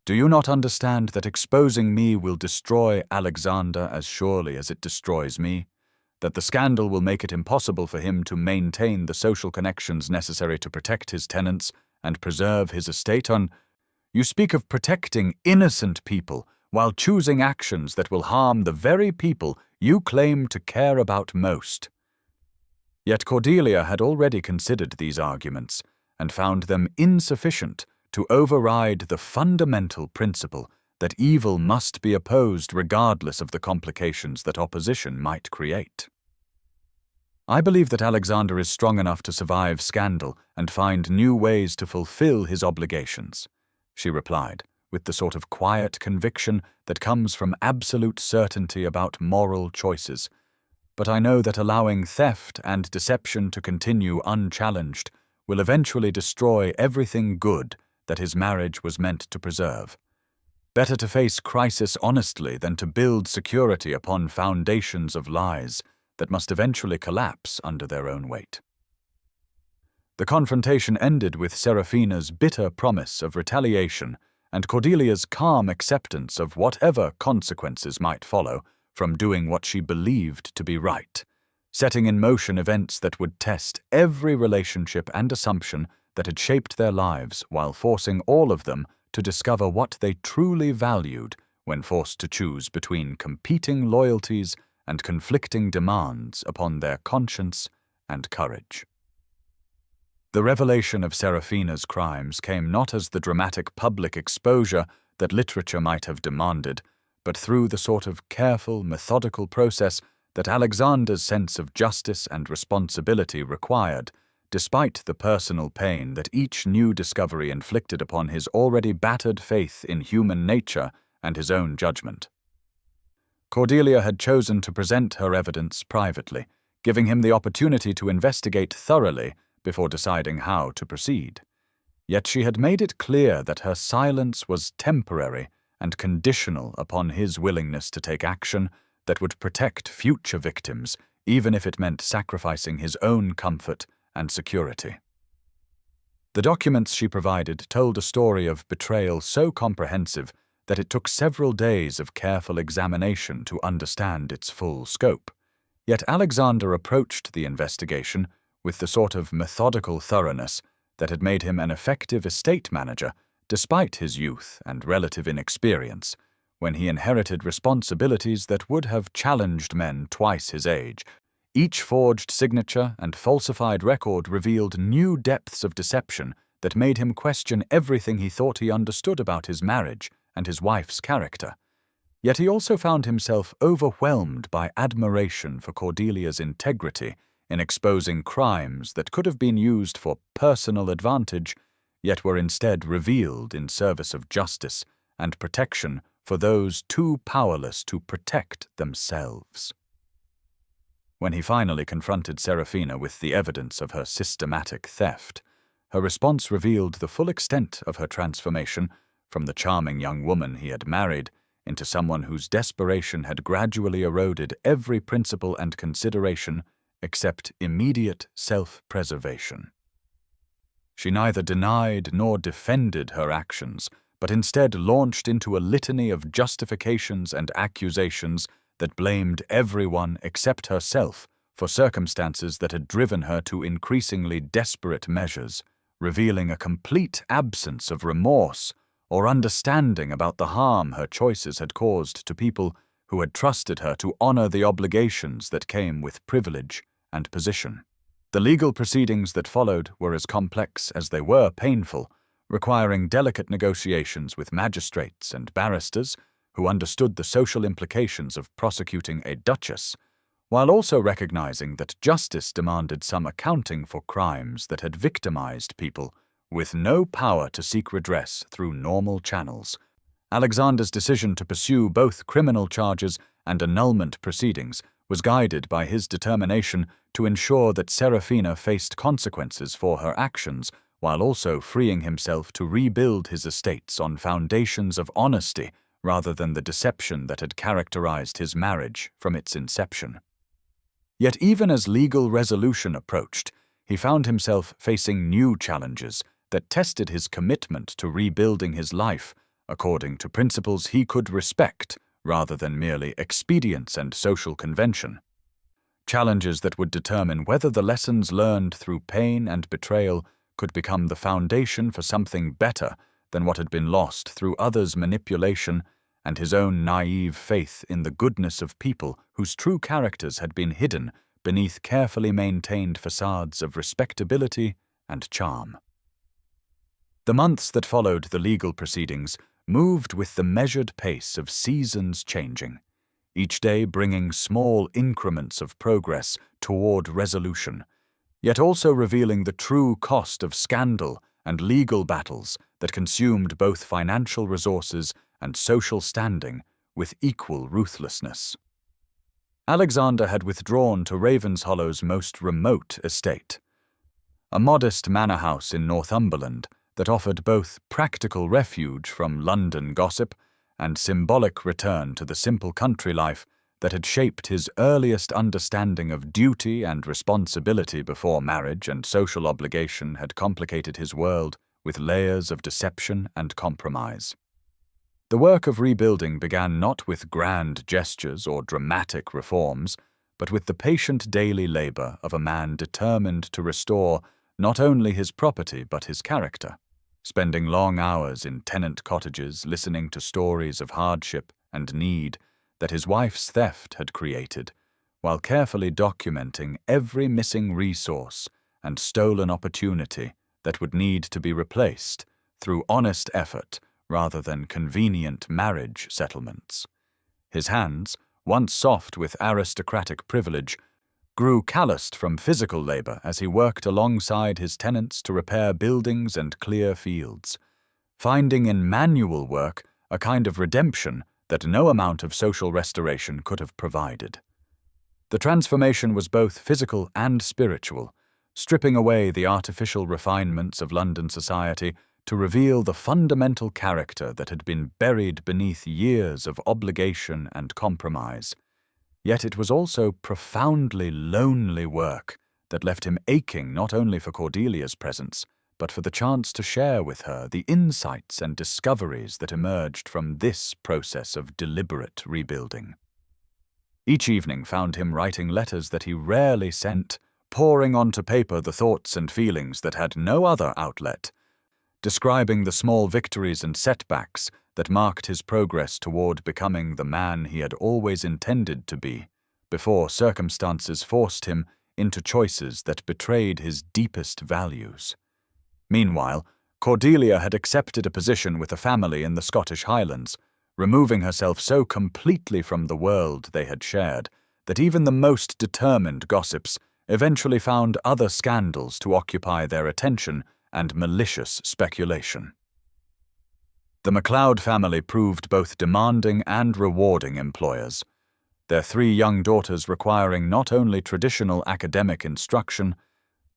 "Do you not understand that exposing me will destroy Alexander as surely as it destroys me? That the scandal will make it impossible for him to maintain the social connections necessary to protect his tenants and preserve his estate on? You speak of protecting innocent people while choosing actions that will harm the very people you claim to care about most." Yet Cordelia had already considered these arguments and found them insufficient to override the fundamental principle that evil must be opposed regardless of the complications that opposition might create. "I believe that Alexander is strong enough to survive scandal and find new ways to fulfill his obligations," she replied, with the sort of quiet conviction that comes from absolute certainty about moral choices. "But I know that allowing theft and deception to continue unchallenged will eventually destroy everything good that his marriage was meant to preserve. Better to face crisis honestly than to build security upon foundations of lies that must eventually collapse under their own weight." The confrontation ended with Seraphina's bitter promise of retaliation and Cordelia's calm acceptance of whatever consequences might follow from doing what she believed to be right, setting in motion events that would test every relationship and assumption that had shaped their lives while forcing all of them to discover what they truly valued when forced to choose between competing loyalties and conflicting demands upon their conscience and courage. The revelation of Seraphina's crimes came not as the dramatic public exposure that literature might have demanded, but through the sort of careful, methodical process that Alexander's sense of justice and responsibility required, despite the personal pain that each new discovery inflicted upon his already battered faith in human nature and his own judgment. Cordelia had chosen to present her evidence privately, giving him the opportunity to investigate thoroughly before deciding how to proceed. Yet she had made it clear that her silence was temporary and conditional upon his willingness to take action that would protect future victims, even if it meant sacrificing his own comfort and security. The documents she provided told a story of betrayal so comprehensive that it took several days of careful examination to understand its full scope. Yet Alexander approached the investigation with the sort of methodical thoroughness that had made him an effective estate manager despite his youth and relative inexperience, when he inherited responsibilities that would have challenged men twice his age. Each forged signature and falsified record revealed new depths of deception that made him question everything he thought he understood about his marriage and his wife's character. Yet he also found himself overwhelmed by admiration for Cordelia's integrity in exposing crimes that could have been used for personal advantage, yet were instead revealed in service of justice and protection for those too powerless to protect themselves. When he finally confronted Seraphina with the evidence of her systematic theft, her response revealed the full extent of her transformation from the charming young woman he had married into someone whose desperation had gradually eroded every principle and consideration except immediate self-preservation. She neither denied nor defended her actions, but instead launched into a litany of justifications and accusations that blamed everyone except herself for circumstances that had driven her to increasingly desperate measures, revealing a complete absence of remorse or understanding about the harm her choices had caused to people who had trusted her to honor the obligations that came with privilege and position. The legal proceedings that followed were as complex as they were painful, requiring delicate negotiations with magistrates and barristers who understood the social implications of prosecuting a duchess, while also recognizing that justice demanded some accounting for crimes that had victimized people with no power to seek redress through normal channels. Alexander's decision to pursue both criminal charges and annulment proceedings was guided by his determination to ensure that Serafina faced consequences for her actions, while also freeing himself to rebuild his estates on foundations of honesty rather than the deception that had characterized his marriage from its inception. Yet even as legal resolution approached, he found himself facing new challenges that tested his commitment to rebuilding his life according to principles he could respect rather than merely expedience and social convention. Challenges that would determine whether the lessons learned through pain and betrayal could become the foundation for something better than what had been lost through others' manipulation and his own naive faith in the goodness of people whose true characters had been hidden beneath carefully maintained facades of respectability and charm. The months that followed the legal proceedings moved with the measured pace of seasons changing, each day bringing small increments of progress toward resolution, yet also revealing the true cost of scandal and legal battles that consumed both financial resources and social standing with equal ruthlessness. Alexander had withdrawn to Ravenshollow's most remote estate, a modest manor house in Northumberland that offered both practical refuge from London gossip and symbolic return to the simple country life that had shaped his earliest understanding of duty and responsibility before marriage and social obligation had complicated his world with layers of deception and compromise. The work of rebuilding began not with grand gestures or dramatic reforms, but with the patient daily labor of a man determined to restore not only his property but his character, spending long hours in tenant cottages listening to stories of hardship and need that his wife's theft had created, while carefully documenting every missing resource and stolen opportunity that would need to be replaced through honest effort rather than convenient marriage settlements. His hands, once soft with aristocratic privilege, grew calloused from physical labor as he worked alongside his tenants to repair buildings and clear fields, finding in manual work a kind of redemption that no amount of social restoration could have provided. The transformation was both physical and spiritual, stripping away the artificial refinements of London society to reveal the fundamental character that had been buried beneath years of obligation and compromise. Yet it was also profoundly lonely work that left him aching not only for Cordelia's presence, but for the chance to share with her the insights and discoveries that emerged from this process of deliberate rebuilding. Each evening found him writing letters that he rarely sent, pouring onto paper the thoughts and feelings that had no other outlet, describing the small victories and setbacks that marked his progress toward becoming the man he had always intended to be, before circumstances forced him into choices that betrayed his deepest values. Meanwhile, Cordelia had accepted a position with a family in the Scottish Highlands, removing herself so completely from the world they had shared that even the most determined gossips eventually found other scandals to occupy their attention and malicious speculation. The MacLeod family proved both demanding and rewarding employers, their 3 young daughters requiring not only traditional academic instruction,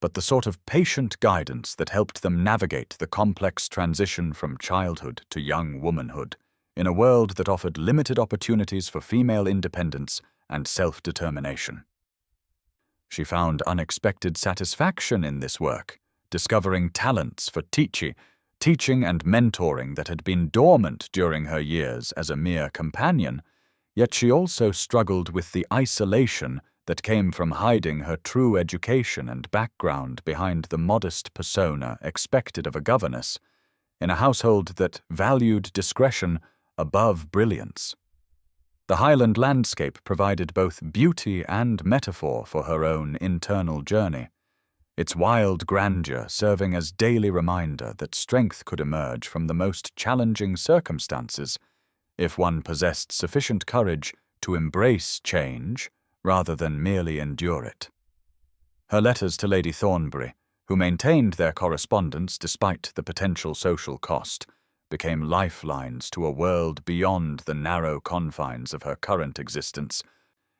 but the sort of patient guidance that helped them navigate the complex transition from childhood to young womanhood, in a world that offered limited opportunities for female independence and self-determination. She found unexpected satisfaction in this work, discovering talents for teaching and mentoring that had been dormant during her years as a mere companion, yet she also struggled with the isolation that came from hiding her true education and background behind the modest persona expected of a governess, in a household that valued discretion above brilliance. The Highland landscape provided both beauty and metaphor for her own internal journey, its wild grandeur serving as daily reminder that strength could emerge from the most challenging circumstances if one possessed sufficient courage to embrace change rather than merely endure it. Her letters to Lady Thornbury, who maintained their correspondence despite the potential social cost, became lifelines to a world beyond the narrow confines of her current existence.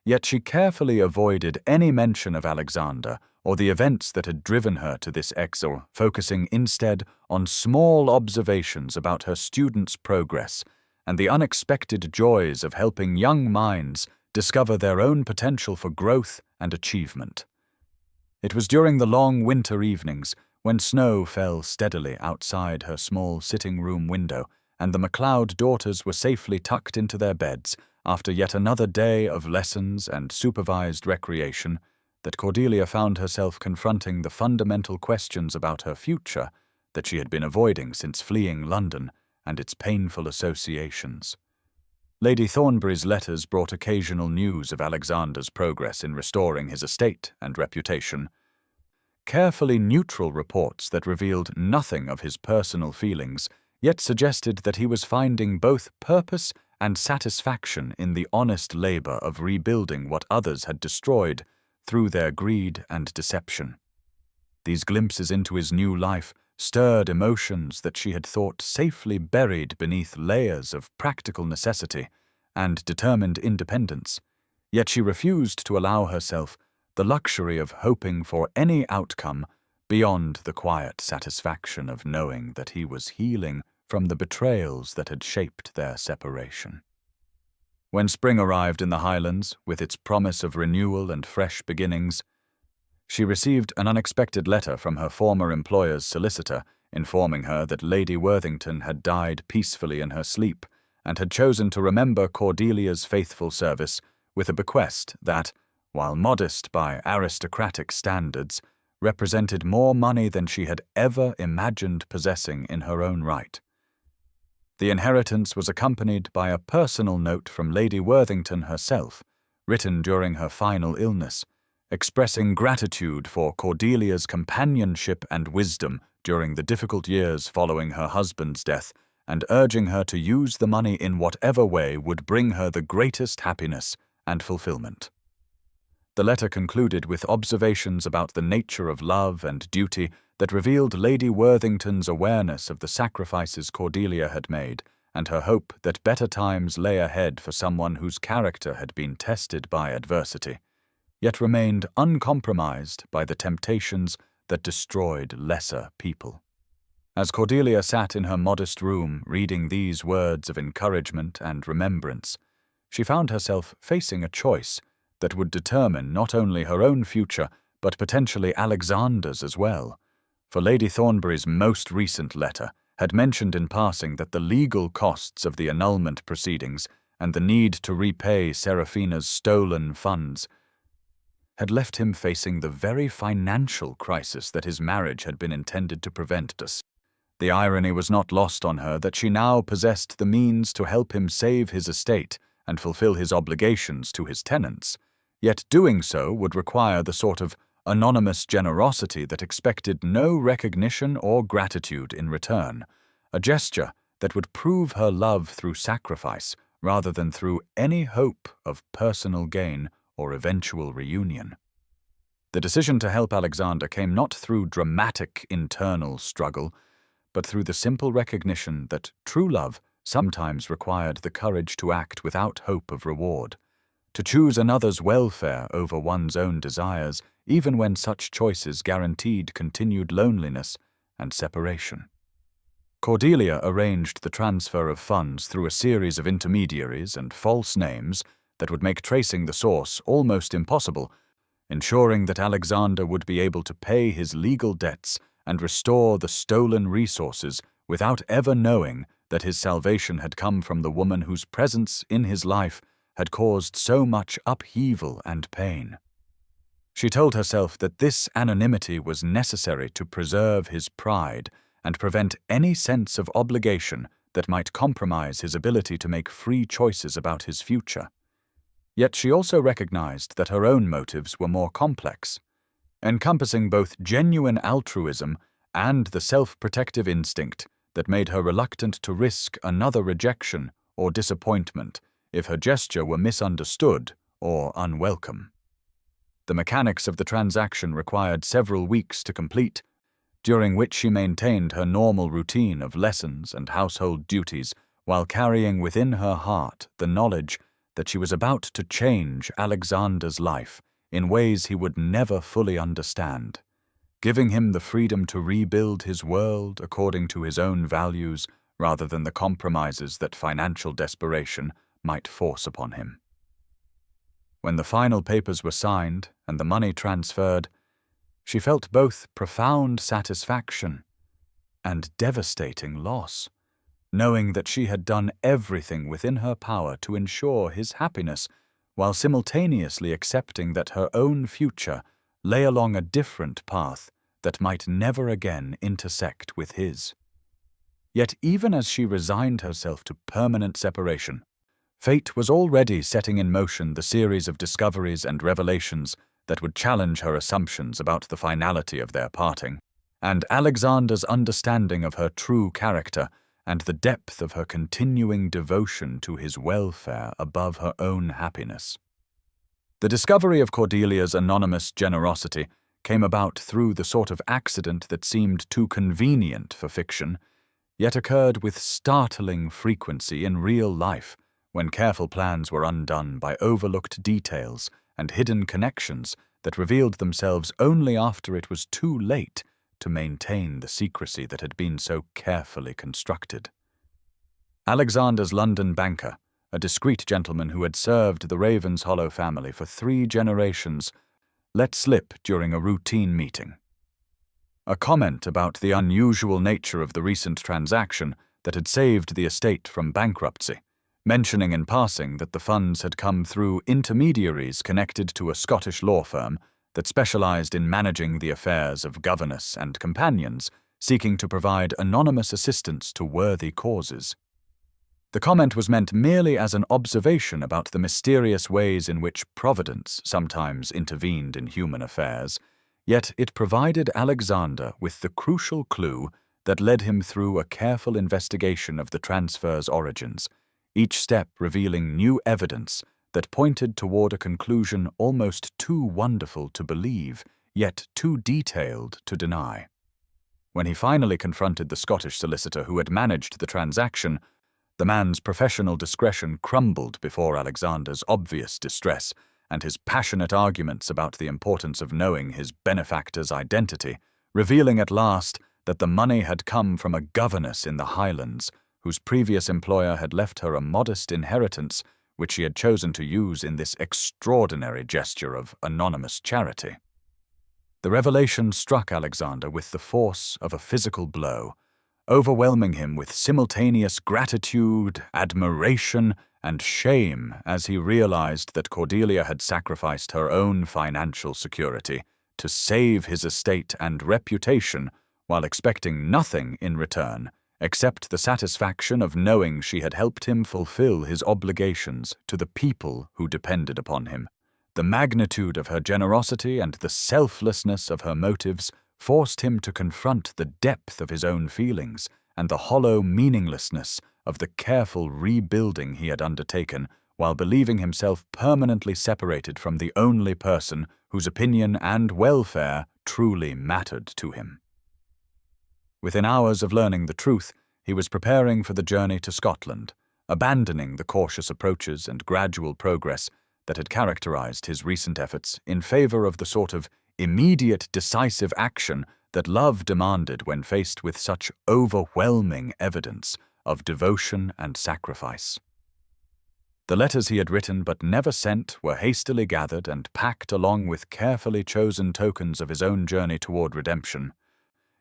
Yet she carefully avoided any mention of Alexander or the events that had driven her to this exile, focusing instead on small observations about her students' progress and the unexpected joys of helping young minds discover their own potential for growth and achievement. It was during the long winter evenings, when snow fell steadily outside her small sitting-room window and the MacLeod daughters were safely tucked into their beds after yet another day of lessons and supervised recreation, that Cordelia found herself confronting the fundamental questions about her future that she had been avoiding since fleeing London and its painful associations. Lady Thornbury's letters brought occasional news of Alexander's progress in restoring his estate and reputation. Carefully neutral reports that revealed nothing of his personal feelings, yet suggested that he was finding both purpose and satisfaction in the honest labor of rebuilding what others had destroyed through their greed and deception. These glimpses into his new life stirred emotions that she had thought safely buried beneath layers of practical necessity and determined independence, yet she refused to allow herself the luxury of hoping for any outcome beyond the quiet satisfaction of knowing that he was healing from the betrayals that had shaped their separation. When spring arrived in the Highlands, with its promise of renewal and fresh beginnings, she received an unexpected letter from her former employer's solicitor informing her that Lady Worthington had died peacefully in her sleep and had chosen to remember Cordelia's faithful service with a bequest that, while modest by aristocratic standards, represented more money than she had ever imagined possessing in her own right. The inheritance was accompanied by a personal note from Lady Worthington herself, written during her final illness, expressing gratitude for Cordelia's companionship and wisdom during the difficult years following her husband's death, and urging her to use the money in whatever way would bring her the greatest happiness and fulfillment. The letter concluded with observations about the nature of love and duty that revealed Lady Worthington's awareness of the sacrifices Cordelia had made and her hope that better times lay ahead for someone whose character had been tested by adversity, yet remained uncompromised by the temptations that destroyed lesser people. As Cordelia sat in her modest room reading these words of encouragement and remembrance, she found herself facing a choice that would determine not only her own future, but potentially Alexander's as well. For Lady Thornbury's most recent letter had mentioned in passing that the legal costs of the annulment proceedings and the need to repay Seraphina's stolen funds had left him facing the very financial crisis that his marriage had been intended to prevent. The irony was not lost on her that she now possessed the means to help him save his estate and fulfill his obligations to his tenants, yet doing so would require the sort of anonymous generosity that expected no recognition or gratitude in return, a gesture that would prove her love through sacrifice rather than through any hope of personal gain or eventual reunion. The decision to help Alexander came not through dramatic internal struggle, but through the simple recognition that true love sometimes required the courage to act without hope of reward, to choose another's welfare over one's own desires, even when such choices guaranteed continued loneliness and separation. Cordelia arranged the transfer of funds through a series of intermediaries and false names that would make tracing the source almost impossible, ensuring that Alexander would be able to pay his legal debts and restore the stolen resources without ever knowing that his salvation had come from the woman whose presence in his life had caused so much upheaval and pain. She told herself that this anonymity was necessary to preserve his pride and prevent any sense of obligation that might compromise his ability to make free choices about his future. Yet she also recognized that her own motives were more complex, encompassing both genuine altruism and the self-protective instinct that made her reluctant to risk another rejection or disappointment if her gesture were misunderstood or unwelcome. The mechanics of the transaction required several weeks to complete, during which she maintained her normal routine of lessons and household duties while carrying within her heart the knowledge that she was about to change Alexander's life in ways he would never fully understand, giving him the freedom to rebuild his world according to his own values rather than the compromises that financial desperation might force upon him. When the final papers were signed and the money transferred, she felt both profound satisfaction and devastating loss, knowing that she had done everything within her power to ensure his happiness, while simultaneously accepting that her own future lay along a different path that might never again intersect with his. Yet even as she resigned herself to permanent separation, fate was already setting in motion the series of discoveries and revelations that would challenge her assumptions about the finality of their parting, and Alexander's understanding of her true character and the depth of her continuing devotion to his welfare above her own happiness. The discovery of Cordelia's anonymous generosity came about through the sort of accident that seemed too convenient for fiction, yet occurred with startling frequency in real life, when careful plans were undone by overlooked details and hidden connections that revealed themselves only after it was too late to maintain the secrecy that had been so carefully constructed. Alexander's London banker, a discreet gentleman who had served the Ravenshollow family for 3 generations, let slip during a routine meeting a comment about the unusual nature of the recent transaction that had saved the estate from bankruptcy, mentioning in passing that the funds had come through intermediaries connected to a Scottish law firm that specialized in managing the affairs of governess and companions, seeking to provide anonymous assistance to worthy causes. The comment was meant merely as an observation about the mysterious ways in which Providence sometimes intervened in human affairs, yet it provided Alexander with the crucial clue that led him through a careful investigation of the transfer's origins, each step revealing new evidence that pointed toward a conclusion almost too wonderful to believe, yet too detailed to deny. When he finally confronted the Scottish solicitor who had managed the transaction, the man's professional discretion crumbled before Alexander's obvious distress, and his passionate arguments about the importance of knowing his benefactor's identity, revealing at last that the money had come from a governess in the Highlands, whose previous employer had left her a modest inheritance which she had chosen to use in this extraordinary gesture of anonymous charity. The revelation struck Alexander with the force of a physical blow, overwhelming him with simultaneous gratitude, admiration, and shame as he realized that Cordelia had sacrificed her own financial security to save his estate and reputation while expecting nothing in return except the satisfaction of knowing she had helped him fulfill his obligations to the people who depended upon him. The magnitude of her generosity and the selflessness of her motives forced him to confront the depth of his own feelings and the hollow meaninglessness of the careful rebuilding he had undertaken while believing himself permanently separated from the only person whose opinion and welfare truly mattered to him. Within hours of learning the truth, he was preparing for the journey to Scotland, abandoning the cautious approaches and gradual progress that had characterized his recent efforts in favor of the sort of immediate, decisive action that love demanded when faced with such overwhelming evidence of devotion and sacrifice. The letters he had written but never sent were hastily gathered and packed along with carefully chosen tokens of his own journey toward redemption.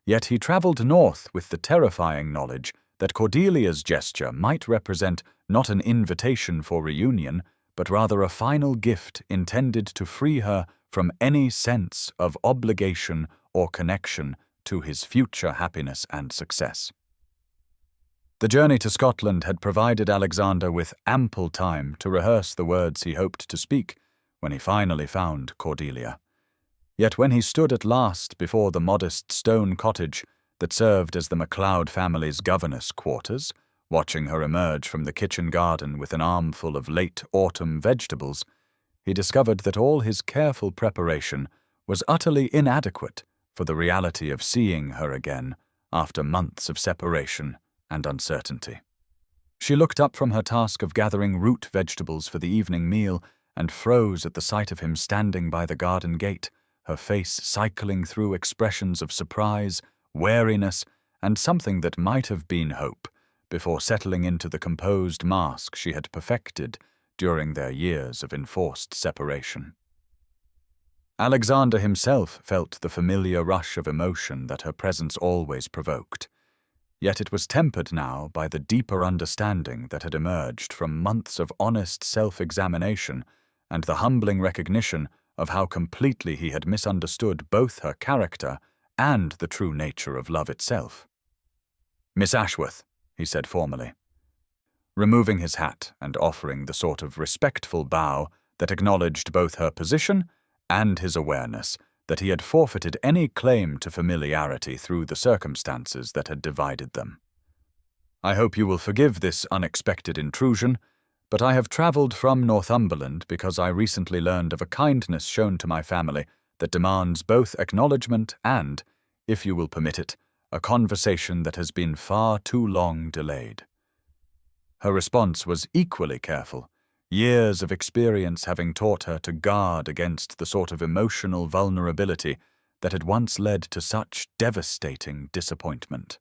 Yet he travelled north with the terrifying knowledge that Cordelia's gesture might represent not an invitation for reunion, but rather a final gift intended to free her from any sense of obligation or connection to his future happiness and success. The journey to Scotland had provided Alexander with ample time to rehearse the words he hoped to speak when he finally found Cordelia. Yet when he stood at last before the modest stone cottage that served as the MacLeod family's governess' quarters, watching her emerge from the kitchen garden with an armful of late autumn vegetables, he discovered that all his careful preparation was utterly inadequate for the reality of seeing her again after months of separation and uncertainty. She looked up from her task of gathering root vegetables for the evening meal and froze at the sight of him standing by the garden gate, her face cycling through expressions of surprise, wariness, and something that might have been hope, before settling into the composed mask she had perfected during their years of enforced separation. Alexander himself felt the familiar rush of emotion that her presence always provoked. Yet it was tempered now by the deeper understanding that had emerged from months of honest self-examination and the humbling recognition of how completely he had misunderstood both her character and the true nature of love itself. "Miss Ashworth," he said formally, removing his hat and offering the sort of respectful bow that acknowledged both her position and his awareness that he had forfeited any claim to familiarity through the circumstances that had divided them. "I hope you will forgive this unexpected intrusion, but I have travelled from Northumberland because I recently learned of a kindness shown to my family that demands both acknowledgement and, if you will permit it, a conversation that has been far too long delayed." Her response was equally careful, years of experience having taught her to guard against the sort of emotional vulnerability that had once led to such devastating disappointment.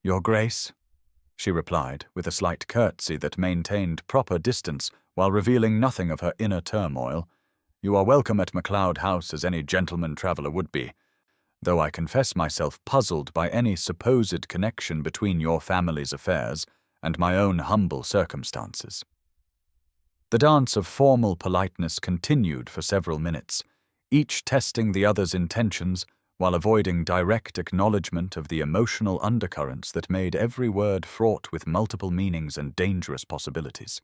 "Your Grace," she replied with a slight curtsy that maintained proper distance while revealing nothing of her inner turmoil, "you are welcome at MacLeod House as any gentleman traveller would be, though I confess myself puzzled by any supposed connection between your family's affairs and my own humble circumstances." The dance of formal politeness continued for several minutes, each testing the other's intentions while avoiding direct acknowledgement of the emotional undercurrents that made every word fraught with multiple meanings and dangerous possibilities.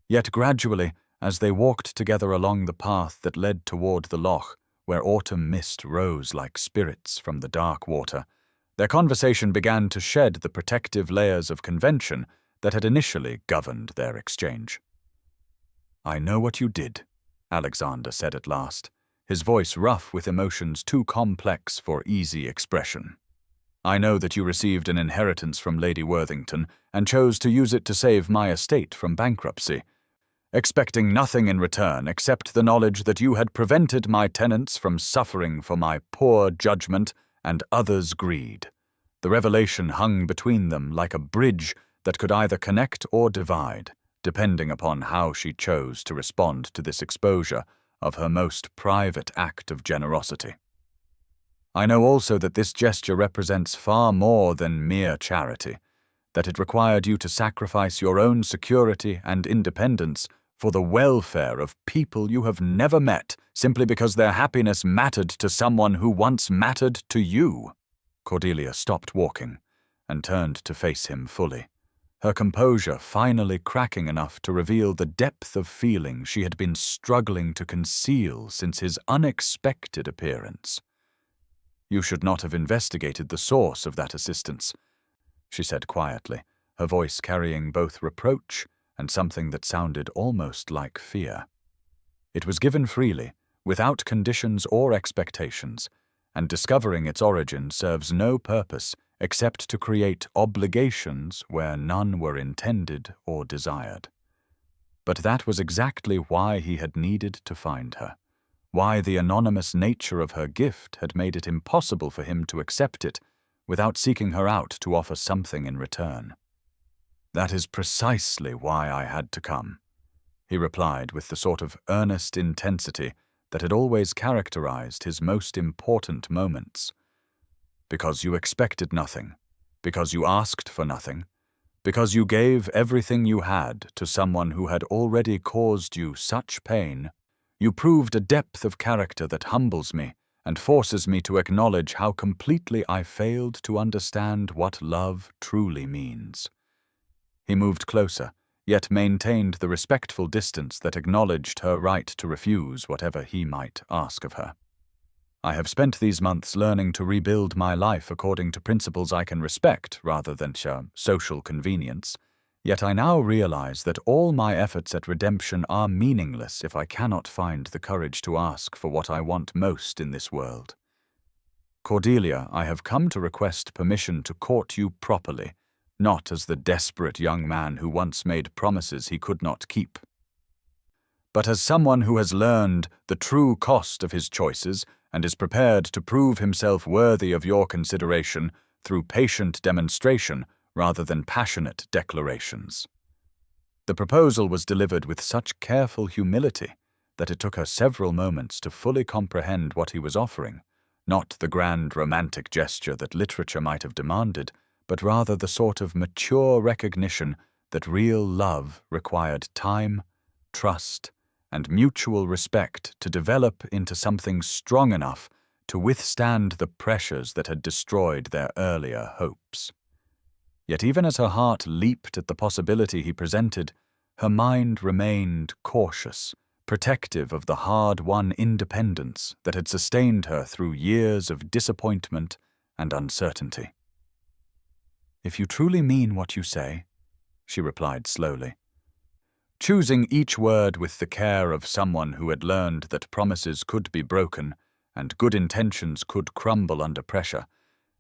Yet gradually, as they walked together along the path that led toward the loch, where autumn mist rose like spirits from the dark water, their conversation began to shed the protective layers of convention that had initially governed their exchange. "I know what you did," Alexander said at last, his voice rough with emotions too complex for easy expression. "I know that you received an inheritance from Lady Worthington and chose to use it to save my estate from bankruptcy, expecting nothing in return except the knowledge that you had prevented my tenants from suffering for my poor judgment and others' greed. The revelation hung between them like a bridge that could either connect or divide, depending upon how she chose to respond to this exposure of her most private act of generosity. I know also that this gesture represents far more than mere charity, that it required you to sacrifice your own security and independence for the welfare of people you have never met simply because their happiness mattered to someone who once mattered to you." Cordelia stopped walking and turned to face him fully, her composure finally cracking enough to reveal the depth of feeling she had been struggling to conceal since his unexpected appearance. "You should not have investigated the source of that assistance," she said quietly, her voice carrying both reproach and something that sounded almost like fear. "It was given freely, without conditions or expectations, and discovering its origin serves no purpose except to create obligations where none were intended or desired." But that was exactly why he had needed to find her, why the anonymous nature of her gift had made it impossible for him to accept it without seeking her out to offer something in return. "That is precisely why I had to come," he replied with the sort of earnest intensity that had always characterized his most important moments. because you expected nothing, because you asked for nothing, because you gave everything you had to someone who had already caused you such pain. You proved a depth of character that humbles me and forces me to acknowledge how completely I failed to understand what love truly means." He moved closer, yet maintained the respectful distance that acknowledged her right to refuse whatever he might ask of her. "I have spent these months learning to rebuild my life according to principles I can respect rather than social convenience. Yet I now realize that all my efforts at redemption are meaningless if I cannot find the courage to ask for what I want most in this world. Cordelia, I have come to request permission to court you properly, not as the desperate young man who once made promises he could not keep, but as someone who has learned the true cost of his choices and is prepared to prove himself worthy of your consideration through patient demonstration rather than passionate declarations." The proposal was delivered with such careful humility that it took her several moments to fully comprehend what he was offering, not the grand romantic gesture that literature might have demanded, but rather the sort of mature recognition that real love required time, trust, and mutual respect to develop into something strong enough to withstand the pressures that had destroyed their earlier hopes. Yet even as her heart leaped at the possibility he presented, her mind remained cautious, protective of the hard-won independence that had sustained her through years of disappointment and uncertainty. "If you truly mean what you say," she replied slowly, choosing each word with the care of someone who had learned that promises could be broken and good intentions could crumble under pressure,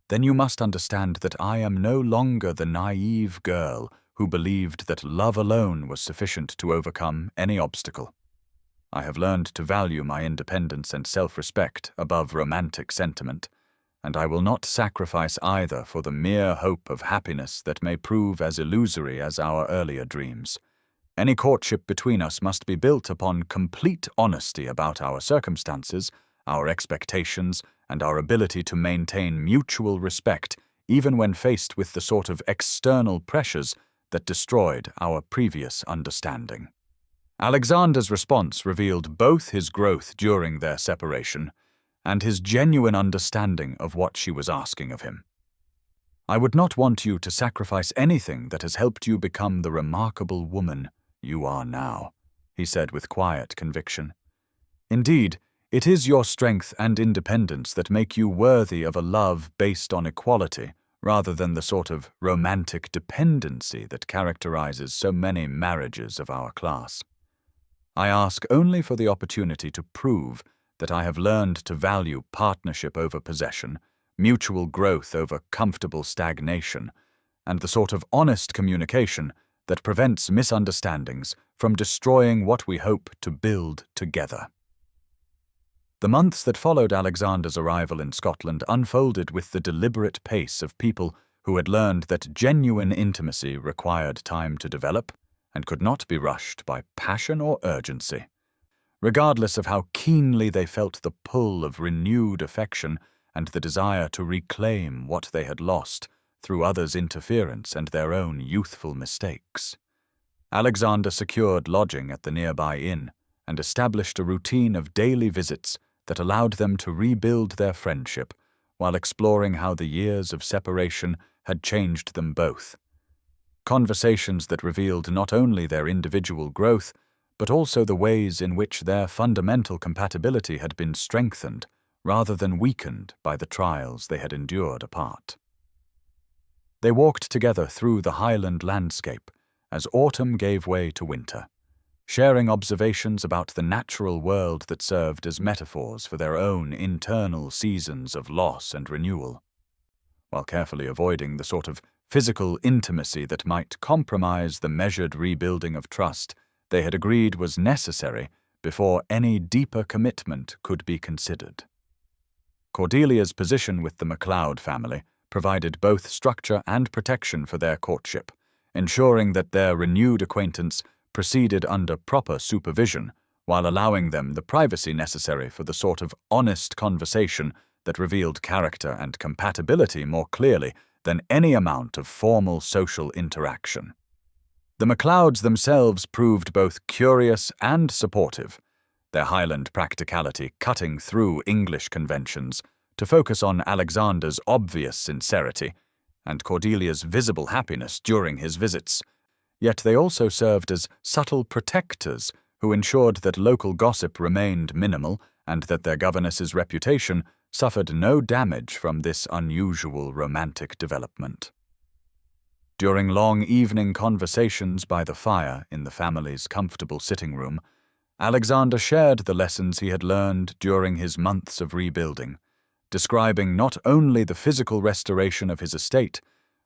"then you must understand that I am no longer the naive girl who believed that love alone was sufficient to overcome any obstacle. I have learned to value my independence and self-respect above romantic sentiment, and I will not sacrifice either for the mere hope of happiness that may prove as illusory as our earlier dreams. Any courtship between us must be built upon complete honesty about our circumstances, our expectations, and our ability to maintain mutual respect even when faced with the sort of external pressures that destroyed our previous understanding." Alexander's response revealed both his growth during their separation and his genuine understanding of what she was asking of him. "I would not want you to sacrifice anything that has helped you become the remarkable woman you are now," he said with quiet conviction. "Indeed, it is your strength and independence that make you worthy of a love based on equality, rather than the sort of romantic dependency that characterizes so many marriages of our class. I ask only for the opportunity to prove that I have learned to value partnership over possession, mutual growth over comfortable stagnation, and the sort of honest communication that prevents misunderstandings from destroying what we hope to build together." The months that followed Alexander's arrival in Scotland unfolded with the deliberate pace of people who had learned that genuine intimacy required time to develop and could not be rushed by passion or urgency. Regardless of how keenly they felt the pull of renewed affection and the desire to reclaim what they had lost through others' interference and their own youthful mistakes. Alexander secured lodging at the nearby inn and established a routine of daily visits that allowed them to rebuild their friendship while exploring how the years of separation had changed them both. Conversations that revealed not only their individual growth, but also the ways in which their fundamental compatibility had been strengthened rather than weakened by the trials they had endured apart. They walked together through the Highland landscape as autumn gave way to winter, sharing observations about the natural world that served as metaphors for their own internal seasons of loss and renewal, while carefully avoiding the sort of physical intimacy that might compromise the measured rebuilding of trust they had agreed was necessary before any deeper commitment could be considered. Cordelia's position with the MacLeod family provided both structure and protection for their courtship, ensuring that their renewed acquaintance proceeded under proper supervision while allowing them the privacy necessary for the sort of honest conversation that revealed character and compatibility more clearly than any amount of formal social interaction. The MacLeods themselves proved both curious and supportive, their Highland practicality cutting through English conventions to focus on Alexander's obvious sincerity and Cordelia's visible happiness during his visits. Yet they also served as subtle protectors who ensured that local gossip remained minimal and that their governess's reputation suffered no damage from this unusual romantic development. During long evening conversations by the fire in the family's comfortable sitting room, Alexander shared the lessons he had learned during his months of rebuilding, describing not only the physical restoration of his estate,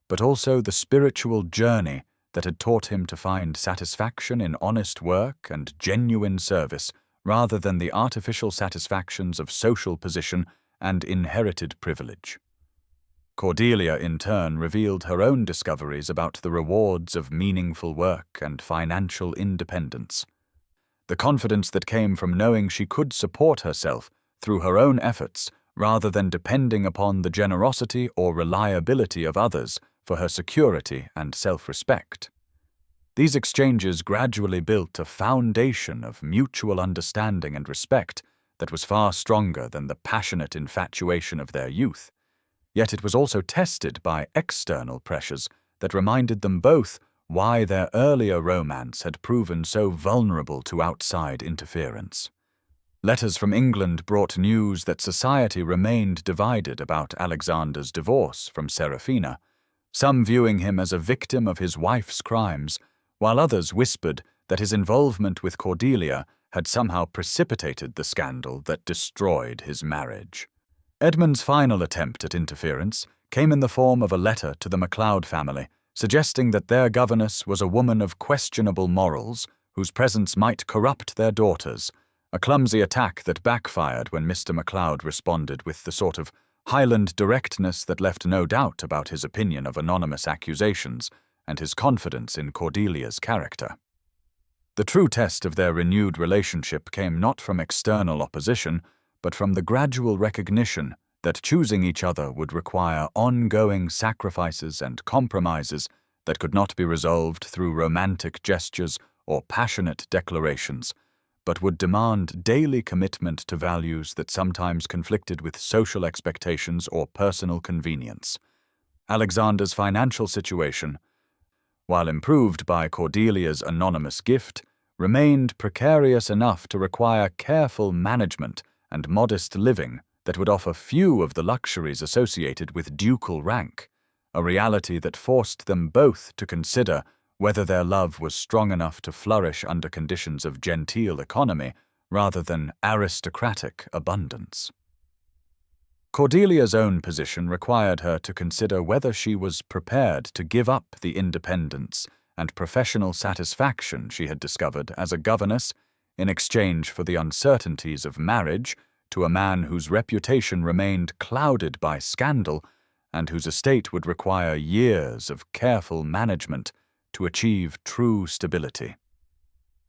but also the spiritual journey that had taught him to find satisfaction in honest work and genuine service rather than the artificial satisfactions of social position and inherited privilege. Cordelia, in turn, revealed her own discoveries about the rewards of meaningful work and financial independence. The confidence that came from knowing she could support herself through her own efforts rather than depending upon the generosity or reliability of others for her security and self-respect. These exchanges gradually built a foundation of mutual understanding and respect that was far stronger than the passionate infatuation of their youth. Yet it was also tested by external pressures that reminded them both why their earlier romance had proven so vulnerable to outside interference. Letters from England brought news that society remained divided about Alexander's divorce from Seraphina, some viewing him as a victim of his wife's crimes, while others whispered that his involvement with Cordelia had somehow precipitated the scandal that destroyed his marriage. Edmund's final attempt at interference came in the form of a letter to the MacLeod family, suggesting that their governess was a woman of questionable morals whose presence might corrupt their daughters, a clumsy attack that backfired when Mr. MacLeod responded with the sort of Highland directness that left no doubt about his opinion of anonymous accusations and his confidence in Cordelia's character. The true test of their renewed relationship came not from external opposition, but from the gradual recognition that choosing each other would require ongoing sacrifices and compromises that could not be resolved through romantic gestures or passionate declarations, but would demand daily commitment to values that sometimes conflicted with social expectations or personal convenience. Alexander's financial situation, while improved by Cordelia's anonymous gift, remained precarious enough to require careful management and modest living that would offer few of the luxuries associated with ducal rank, a reality that forced them both to consider whether their love was strong enough to flourish under conditions of genteel economy rather than aristocratic abundance. Cordelia's own position required her to consider whether she was prepared to give up the independence and professional satisfaction she had discovered as a governess in exchange for the uncertainties of marriage to a man whose reputation remained clouded by scandal and whose estate would require years of careful management to achieve true stability.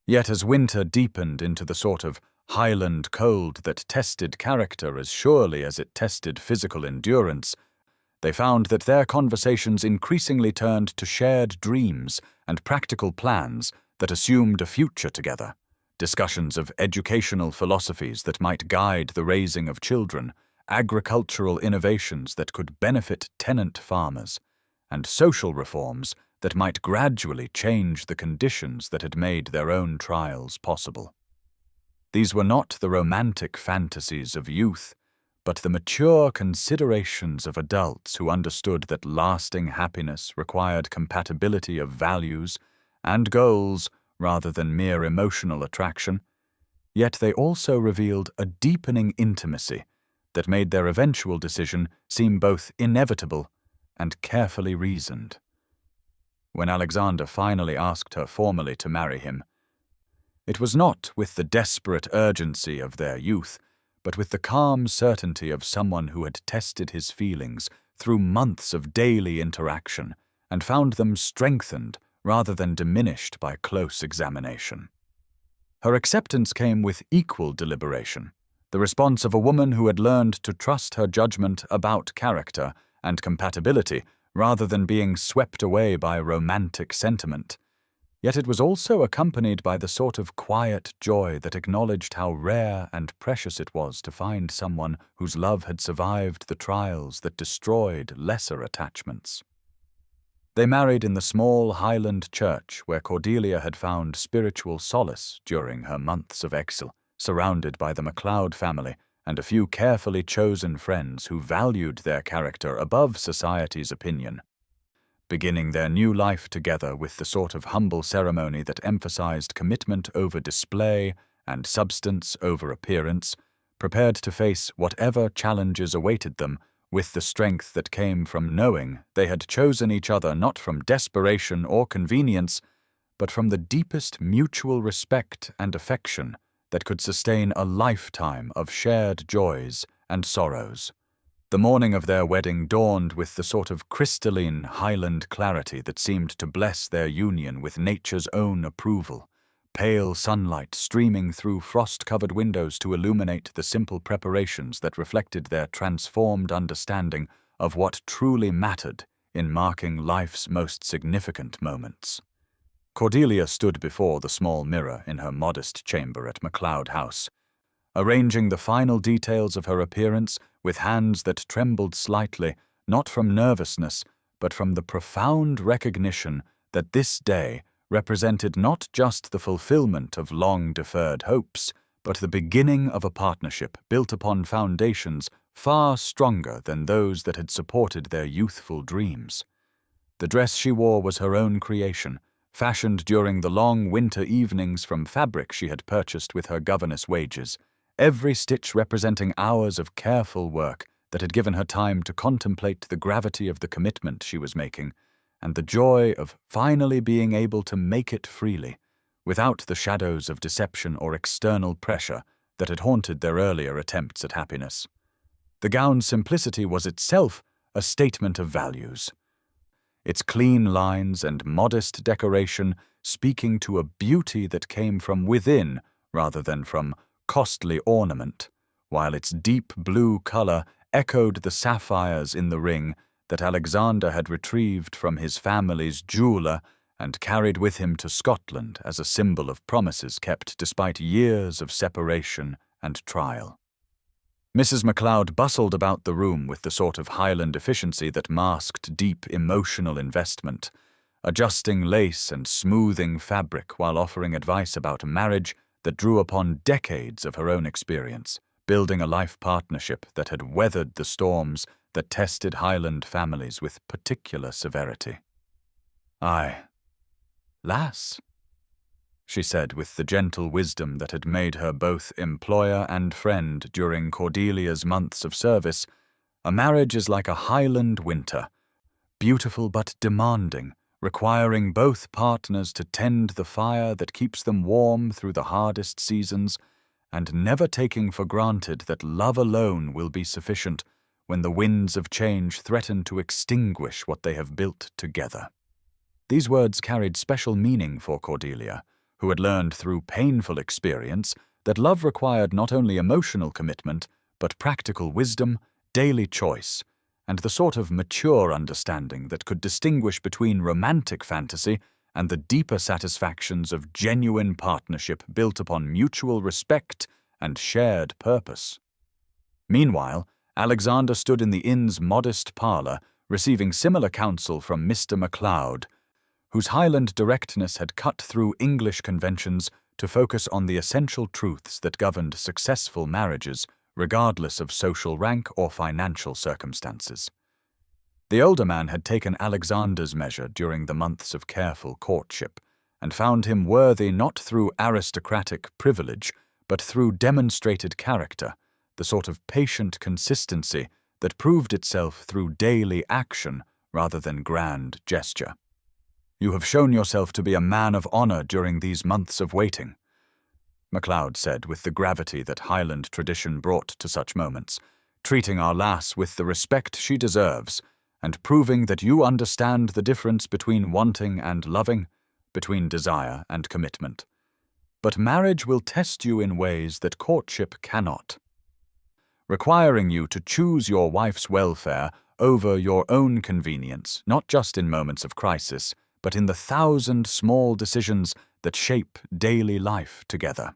Yet as winter deepened into the sort of Highland cold that tested character as surely as it tested physical endurance, they found that their conversations increasingly turned to shared dreams and practical plans that assumed a future together, discussions of educational philosophies that might guide the raising of children, agricultural innovations that could benefit tenant farmers, and social reforms that might gradually change the conditions that had made their own trials possible. These were not the romantic fantasies of youth, but the mature considerations of adults who understood that lasting happiness required compatibility of values and goals rather than mere emotional attraction, yet they also revealed a deepening intimacy that made their eventual decision seem both inevitable and carefully reasoned. When Alexander finally asked her formally to marry him, it was not with the desperate urgency of their youth, but with the calm certainty of someone who had tested his feelings through months of daily interaction and found them strengthened rather than diminished by close examination. Her acceptance came with equal deliberation, the response of a woman who had learned to trust her judgment about character and compatibility rather than being swept away by romantic sentiment. Yet it was also accompanied by the sort of quiet joy that acknowledged how rare and precious it was to find someone whose love had survived the trials that destroyed lesser attachments. They married in the small Highland church where Cordelia had found spiritual solace during her months of exile, surrounded by the MacLeod family and a few carefully chosen friends who valued their character above society's opinion. Beginning their new life together with the sort of humble ceremony that emphasized commitment over display and substance over appearance, prepared to face whatever challenges awaited them with the strength that came from knowing they had chosen each other not from desperation or convenience, but from the deepest mutual respect and affection that could sustain a lifetime of shared joys and sorrows. The morning of their wedding dawned with the sort of crystalline Highland clarity that seemed to bless their union with nature's own approval, pale sunlight streaming through frost-covered windows to illuminate the simple preparations that reflected their transformed understanding of what truly mattered in marking life's most significant moments. Cordelia stood before the small mirror in her modest chamber at MacLeod House, arranging the final details of her appearance with hands that trembled slightly, not from nervousness, but from the profound recognition that this day represented not just the fulfillment of long-deferred hopes, but the beginning of a partnership built upon foundations far stronger than those that had supported their youthful dreams. The dress she wore was her own creation, fashioned during the long winter evenings from fabric she had purchased with her governess wages, every stitch representing hours of careful work that had given her time to contemplate the gravity of the commitment she was making, and the joy of finally being able to make it freely, without the shadows of deception or external pressure that had haunted their earlier attempts at happiness. The gown's simplicity was itself a statement of values, its clean lines and modest decoration speaking to a beauty that came from within rather than from costly ornament, while its deep blue color echoed the sapphires in the ring that Alexander had retrieved from his family's jeweler and carried with him to Scotland as a symbol of promises kept despite years of separation and trial. Mrs. MacLeod bustled about the room with the sort of Highland efficiency that masked deep emotional investment, adjusting lace and smoothing fabric while offering advice about marriage that drew upon decades of her own experience, building a life partnership that had weathered the storms that tested Highland families with particular severity. "Aye, lass," she said with the gentle wisdom that had made her both employer and friend during Cordelia's months of service, "a marriage is like a Highland winter, beautiful but demanding, requiring both partners to tend the fire that keeps them warm through the hardest seasons, and never taking for granted that love alone will be sufficient when the winds of change threaten to extinguish what they have built together." These words carried special meaning for Cordelia, who had learned through painful experience that love required not only emotional commitment, but practical wisdom, daily choice, and the sort of mature understanding that could distinguish between romantic fantasy and the deeper satisfactions of genuine partnership built upon mutual respect and shared purpose. Meanwhile, Alexander stood in the inn's modest parlour, receiving similar counsel from Mr. MacLeod, whose Highland directness had cut through English conventions to focus on the essential truths that governed successful marriages, regardless of social rank or financial circumstances. The older man had taken Alexander's measure during the months of careful courtship, and found him worthy not through aristocratic privilege, but through demonstrated character, the sort of patient consistency that proved itself through daily action rather than grand gesture. "You have shown yourself to be a man of honor during these months of waiting," MacLeod said with the gravity that Highland tradition brought to such moments, "treating our lass with the respect she deserves, and proving that you understand the difference between wanting and loving, between desire and commitment. But marriage will test you in ways that courtship cannot. requiring you to choose your wife's welfare over your own convenience, not just in moments of crisis, but in the 1,000 small decisions that shape daily life together.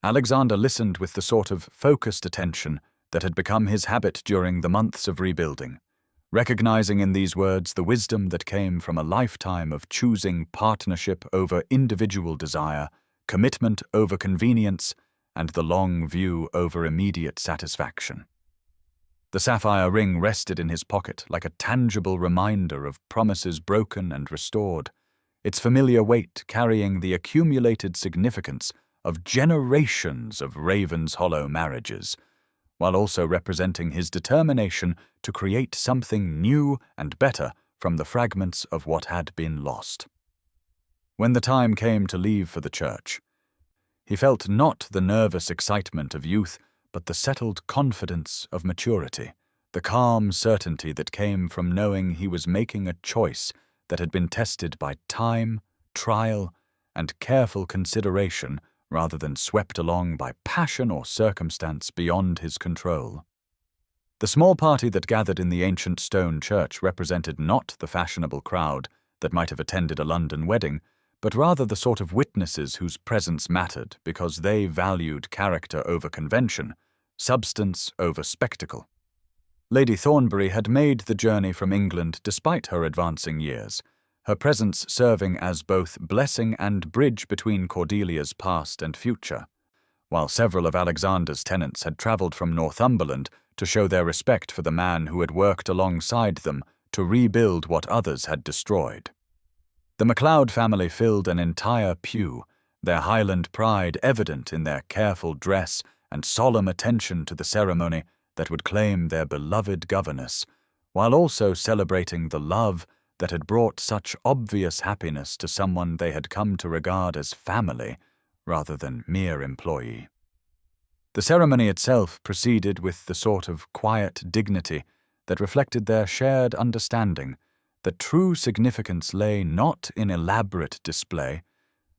Alexander listened with the sort of focused attention that had become his habit during the months of rebuilding, recognizing in these words the wisdom that came from a lifetime of choosing partnership over individual desire, commitment over convenience, and the long view over immediate satisfaction. The sapphire ring rested in his pocket like a tangible reminder of promises broken and restored, its familiar weight carrying the accumulated significance of generations of Ravenshollow marriages, while also representing his determination to create something new and better from the fragments of what had been lost. When the time came to leave for the church, he felt not the nervous excitement of youth, but the settled confidence of maturity, the calm certainty that came from knowing he was making a choice that had been tested by time, trial, and careful consideration rather than swept along by passion or circumstance beyond his control. The small party that gathered in the ancient stone church represented not the fashionable crowd that might have attended a London wedding, but rather the sort of witnesses whose presence mattered because they valued character over convention, substance over spectacle. Lady Thornbury had made the journey from England despite her advancing years, her presence serving as both blessing and bridge between Cordelia's past and future, while several of Alexander's tenants had travelled from Northumberland to show their respect for the man who had worked alongside them to rebuild what others had destroyed. The MacLeod family filled an entire pew, their Highland pride evident in their careful dress and solemn attention to the ceremony that would claim their beloved governess, while also celebrating the love that had brought such obvious happiness to someone they had come to regard as family rather than mere employee. The ceremony itself proceeded with the sort of quiet dignity that reflected their shared understanding that true significance lay not in elaborate display,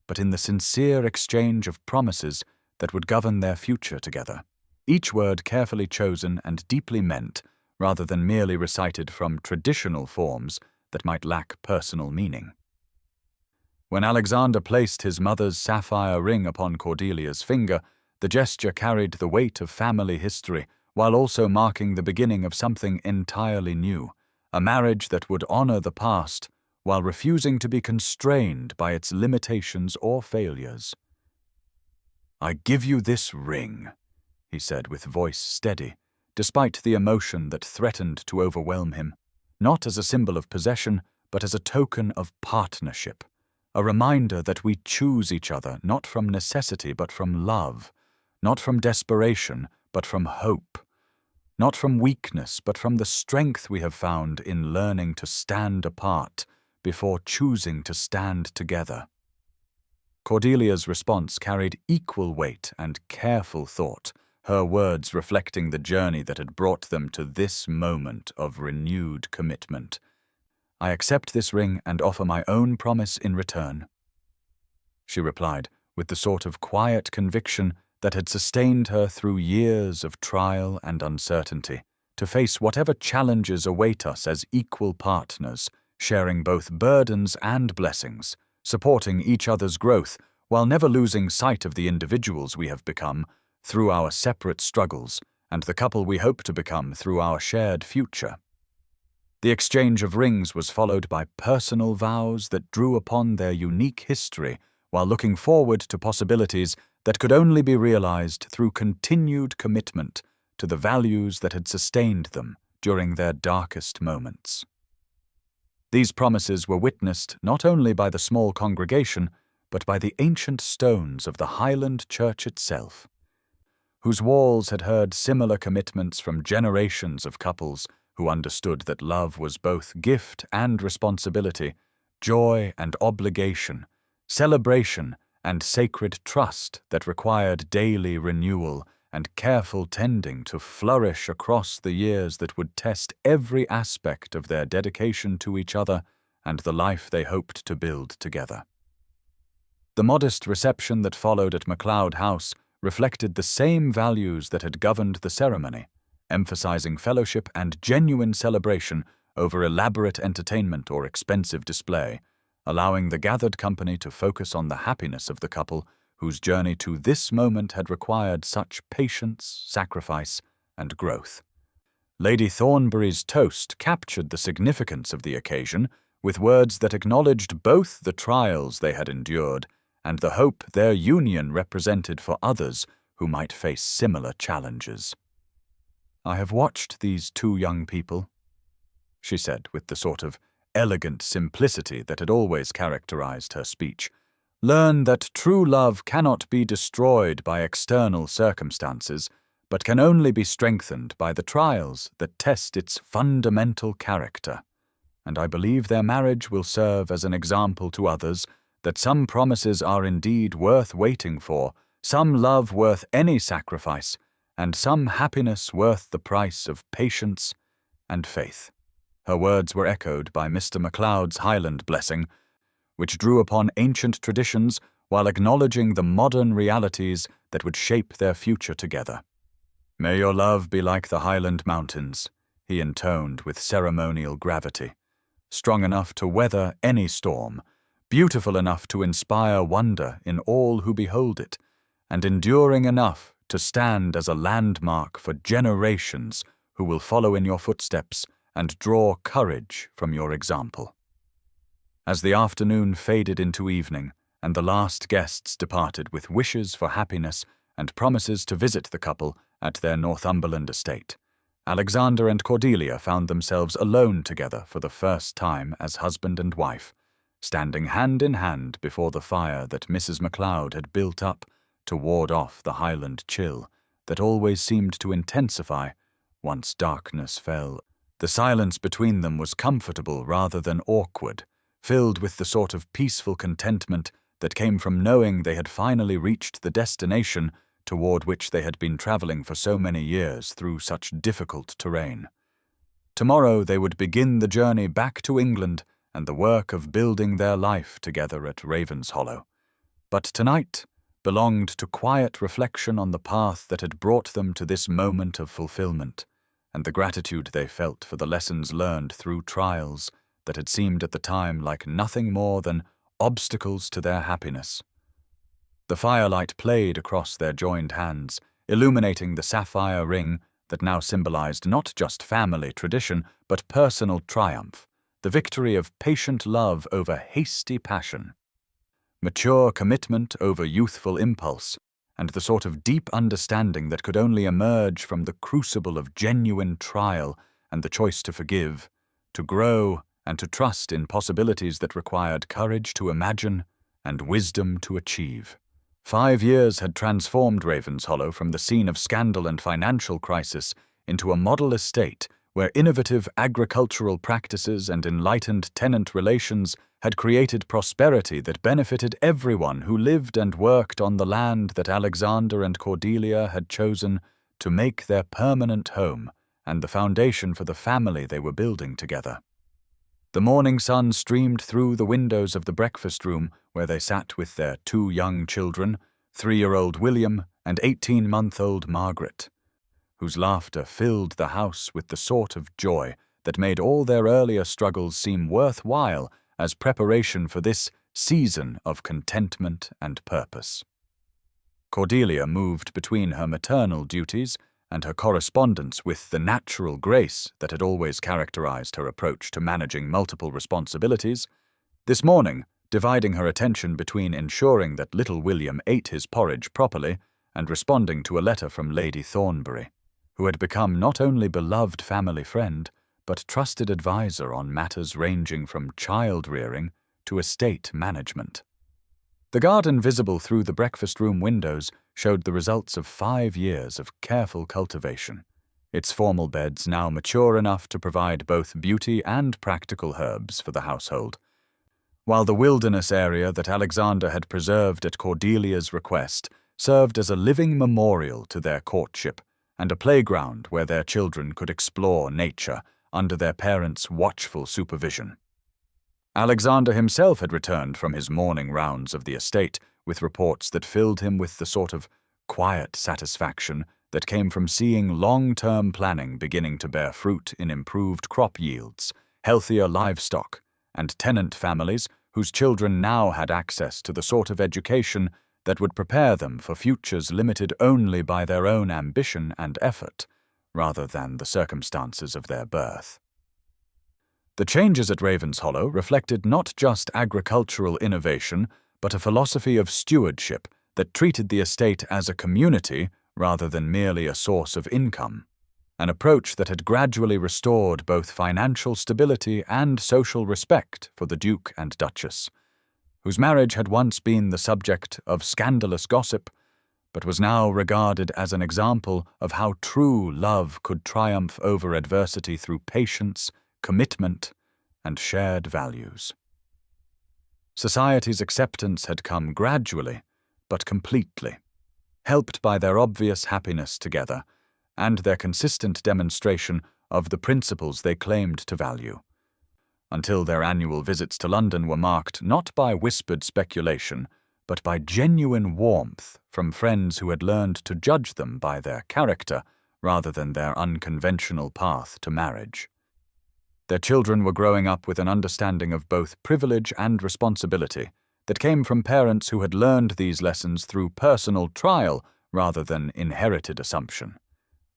but in the sincere exchange of promises that would govern their future together, each word carefully chosen and deeply meant, rather than merely recited from traditional forms that might lack personal meaning. When Alexander placed his mother's sapphire ring upon Cordelia's finger, the gesture carried the weight of family history while also marking the beginning of something entirely new, a marriage that would honor the past while refusing to be constrained by its limitations or failures. "I give you this ring," he said with voice steady, despite the emotion that threatened to overwhelm him, not as a symbol of possession, but as a token of partnership, a reminder that we choose each other not from necessity but from love, not from desperation but from hope, not from weakness but from the strength we have found in learning to stand apart before choosing to stand together. Cordelia's response carried equal weight and careful thought, her words reflecting the journey that had brought them to this moment of renewed commitment. "I accept this ring and offer my own promise in return," she replied, with the sort of quiet conviction that had sustained her through years of trial and uncertainty, to face whatever challenges await us as equal partners, sharing both burdens and blessings, supporting each other's growth while never losing sight of the individuals we have become through our separate struggles and the couple we hope to become through our shared future. The exchange of rings was followed by personal vows that drew upon their unique history while looking forward to possibilities that could only be realized through continued commitment to the values that had sustained them during their darkest moments. These promises were witnessed not only by the small congregation, but by the ancient stones of the Highland Church itself, whose walls had heard similar commitments from generations of couples who understood that love was both gift and responsibility, joy and obligation, celebration and sacred trust that required daily renewal and careful tending to flourish across the years that would test every aspect of their dedication to each other and the life they hoped to build together. The modest reception that followed at MacLeod House reflected the same values that had governed the ceremony, emphasizing fellowship and genuine celebration over elaborate entertainment or expensive display, allowing the gathered company to focus on the happiness of the couple whose journey to this moment had required such patience, sacrifice, and growth. Lady Thornbury's toast captured the significance of the occasion with words that acknowledged both the trials they had endured and the hope their union represented for others who might face similar challenges. "I have watched these two young people," she said with the sort of elegant simplicity that had always characterized her speech, "learn that true love cannot be destroyed by external circumstances, but can only be strengthened by the trials that test its fundamental character. And I believe their marriage will serve as an example to others that some promises are indeed worth waiting for, some love worth any sacrifice, and some happiness worth the price of patience and faith." Her words were echoed by Mr. MacLeod's Highland blessing, which drew upon ancient traditions while acknowledging the modern realities that would shape their future together. "May your love be like the Highland mountains," he intoned with ceremonial gravity, "strong enough to weather any storm, beautiful enough to inspire wonder in all who behold it, and enduring enough to stand as a landmark for generations who will follow in your footsteps and draw courage from your example." As the afternoon faded into evening, and the last guests departed with wishes for happiness and promises to visit the couple at their Northumberland estate, Alexander and Cordelia found themselves alone together for the first time as husband and wife, standing hand in hand before the fire that Mrs. MacLeod had built up to ward off the Highland chill that always seemed to intensify once darkness fell. The silence between them was comfortable rather than awkward, filled with the sort of peaceful contentment that came from knowing they had finally reached the destination toward which they had been traveling for so many years through such difficult terrain. Tomorrow they would begin the journey back to England and the work of building their life together at Ravenshollow. But tonight belonged to quiet reflection on the path that had brought them to this moment of fulfillment, and the gratitude they felt for the lessons learned through trials that had seemed at the time like nothing more than obstacles to their happiness. The firelight played across their joined hands, illuminating the sapphire ring that now symbolized not just family tradition, but personal triumph, the victory of patient love over hasty passion, mature commitment over youthful impulse, and the sort of deep understanding that could only emerge from the crucible of genuine trial and the choice to forgive, to grow, and to trust in possibilities that required courage to imagine and wisdom to achieve. 5 years had transformed Ravenshollow from the scene of scandal and financial crisis into a model estate where innovative agricultural practices and enlightened tenant relations had created prosperity that benefited everyone who lived and worked on the land that Alexander and Cordelia had chosen to make their permanent home and the foundation for the family they were building together. The morning sun streamed through the windows of the breakfast room where they sat with their 2 young children, 3-year-old William and 18-month-old Margaret, whose laughter filled the house with the sort of joy that made all their earlier struggles seem worthwhile as preparation for this season of contentment and purpose. Cordelia moved between her maternal duties and her correspondence with the natural grace that had always characterized her approach to managing multiple responsibilities. This morning, dividing her attention between ensuring that little William ate his porridge properly and responding to a letter from Lady Thornbury, who had become not only beloved family friend, but trusted advisor on matters ranging from child-rearing to estate management. The garden visible through the breakfast-room windows showed the results of 5 years of careful cultivation, its formal beds now mature enough to provide both beauty and practical herbs for the household, while the wilderness area that Alexander had preserved at Cordelia's request served as a living memorial to their courtship and a playground where their children could explore nature under their parents' watchful supervision. Alexander himself had returned from his morning rounds of the estate with reports that filled him with the sort of quiet satisfaction that came from seeing long-term planning beginning to bear fruit in improved crop yields, healthier livestock, and tenant families whose children now had access to the sort of education that would prepare them for futures limited only by their own ambition and effort, rather than the circumstances of their birth. The changes at Ravenshollow reflected not just agricultural innovation, but a philosophy of stewardship that treated the estate as a community rather than merely a source of income, an approach that had gradually restored both financial stability and social respect for the Duke and Duchess, whose marriage had once been the subject of scandalous gossip, but was now regarded as an example of how true love could triumph over adversity through patience, commitment, and shared values. Society's acceptance had come gradually, but completely, helped by their obvious happiness together and their consistent demonstration of the principles they claimed to value, until their annual visits to London were marked not by whispered speculation, but by genuine warmth from friends who had learned to judge them by their character rather than their unconventional path to marriage. Their children were growing up with an understanding of both privilege and responsibility that came from parents who had learned these lessons through personal trial rather than inherited assumption.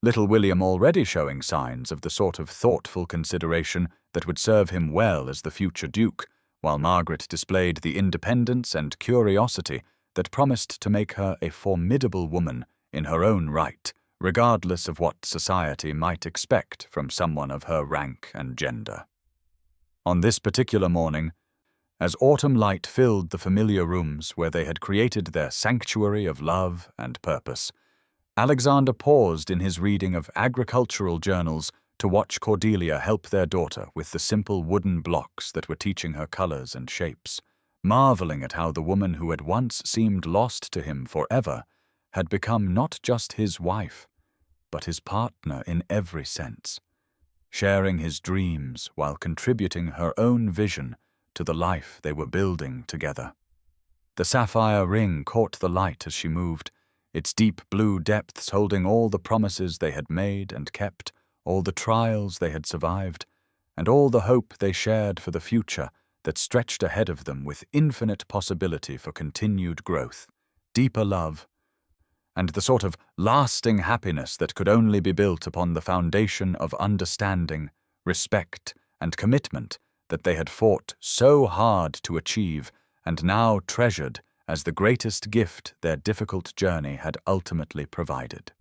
Little William already showing signs of the sort of thoughtful consideration that would serve him well as the future Duke, while Margaret displayed the independence and curiosity that promised to make her a formidable woman in her own right, regardless of what society might expect from someone of her rank and gender. On this particular morning, as autumn light filled the familiar rooms where they had created their sanctuary of love and purpose, Alexander paused in his reading of agricultural journals to watch Cordelia help their daughter with the simple wooden blocks that were teaching her colors and shapes, marveling at how the woman who had once seemed lost to him forever had become not just his wife, but his partner in every sense, sharing his dreams while contributing her own vision to the life they were building together. The sapphire ring caught the light as she moved, its deep blue depths holding all the promises they had made and kept, all the trials they had survived, and all the hope they shared for the future that stretched ahead of them with infinite possibility for continued growth, deeper love, and the sort of lasting happiness that could only be built upon the foundation of understanding, respect, and commitment that they had fought so hard to achieve and now treasured as the greatest gift their difficult journey had ultimately provided.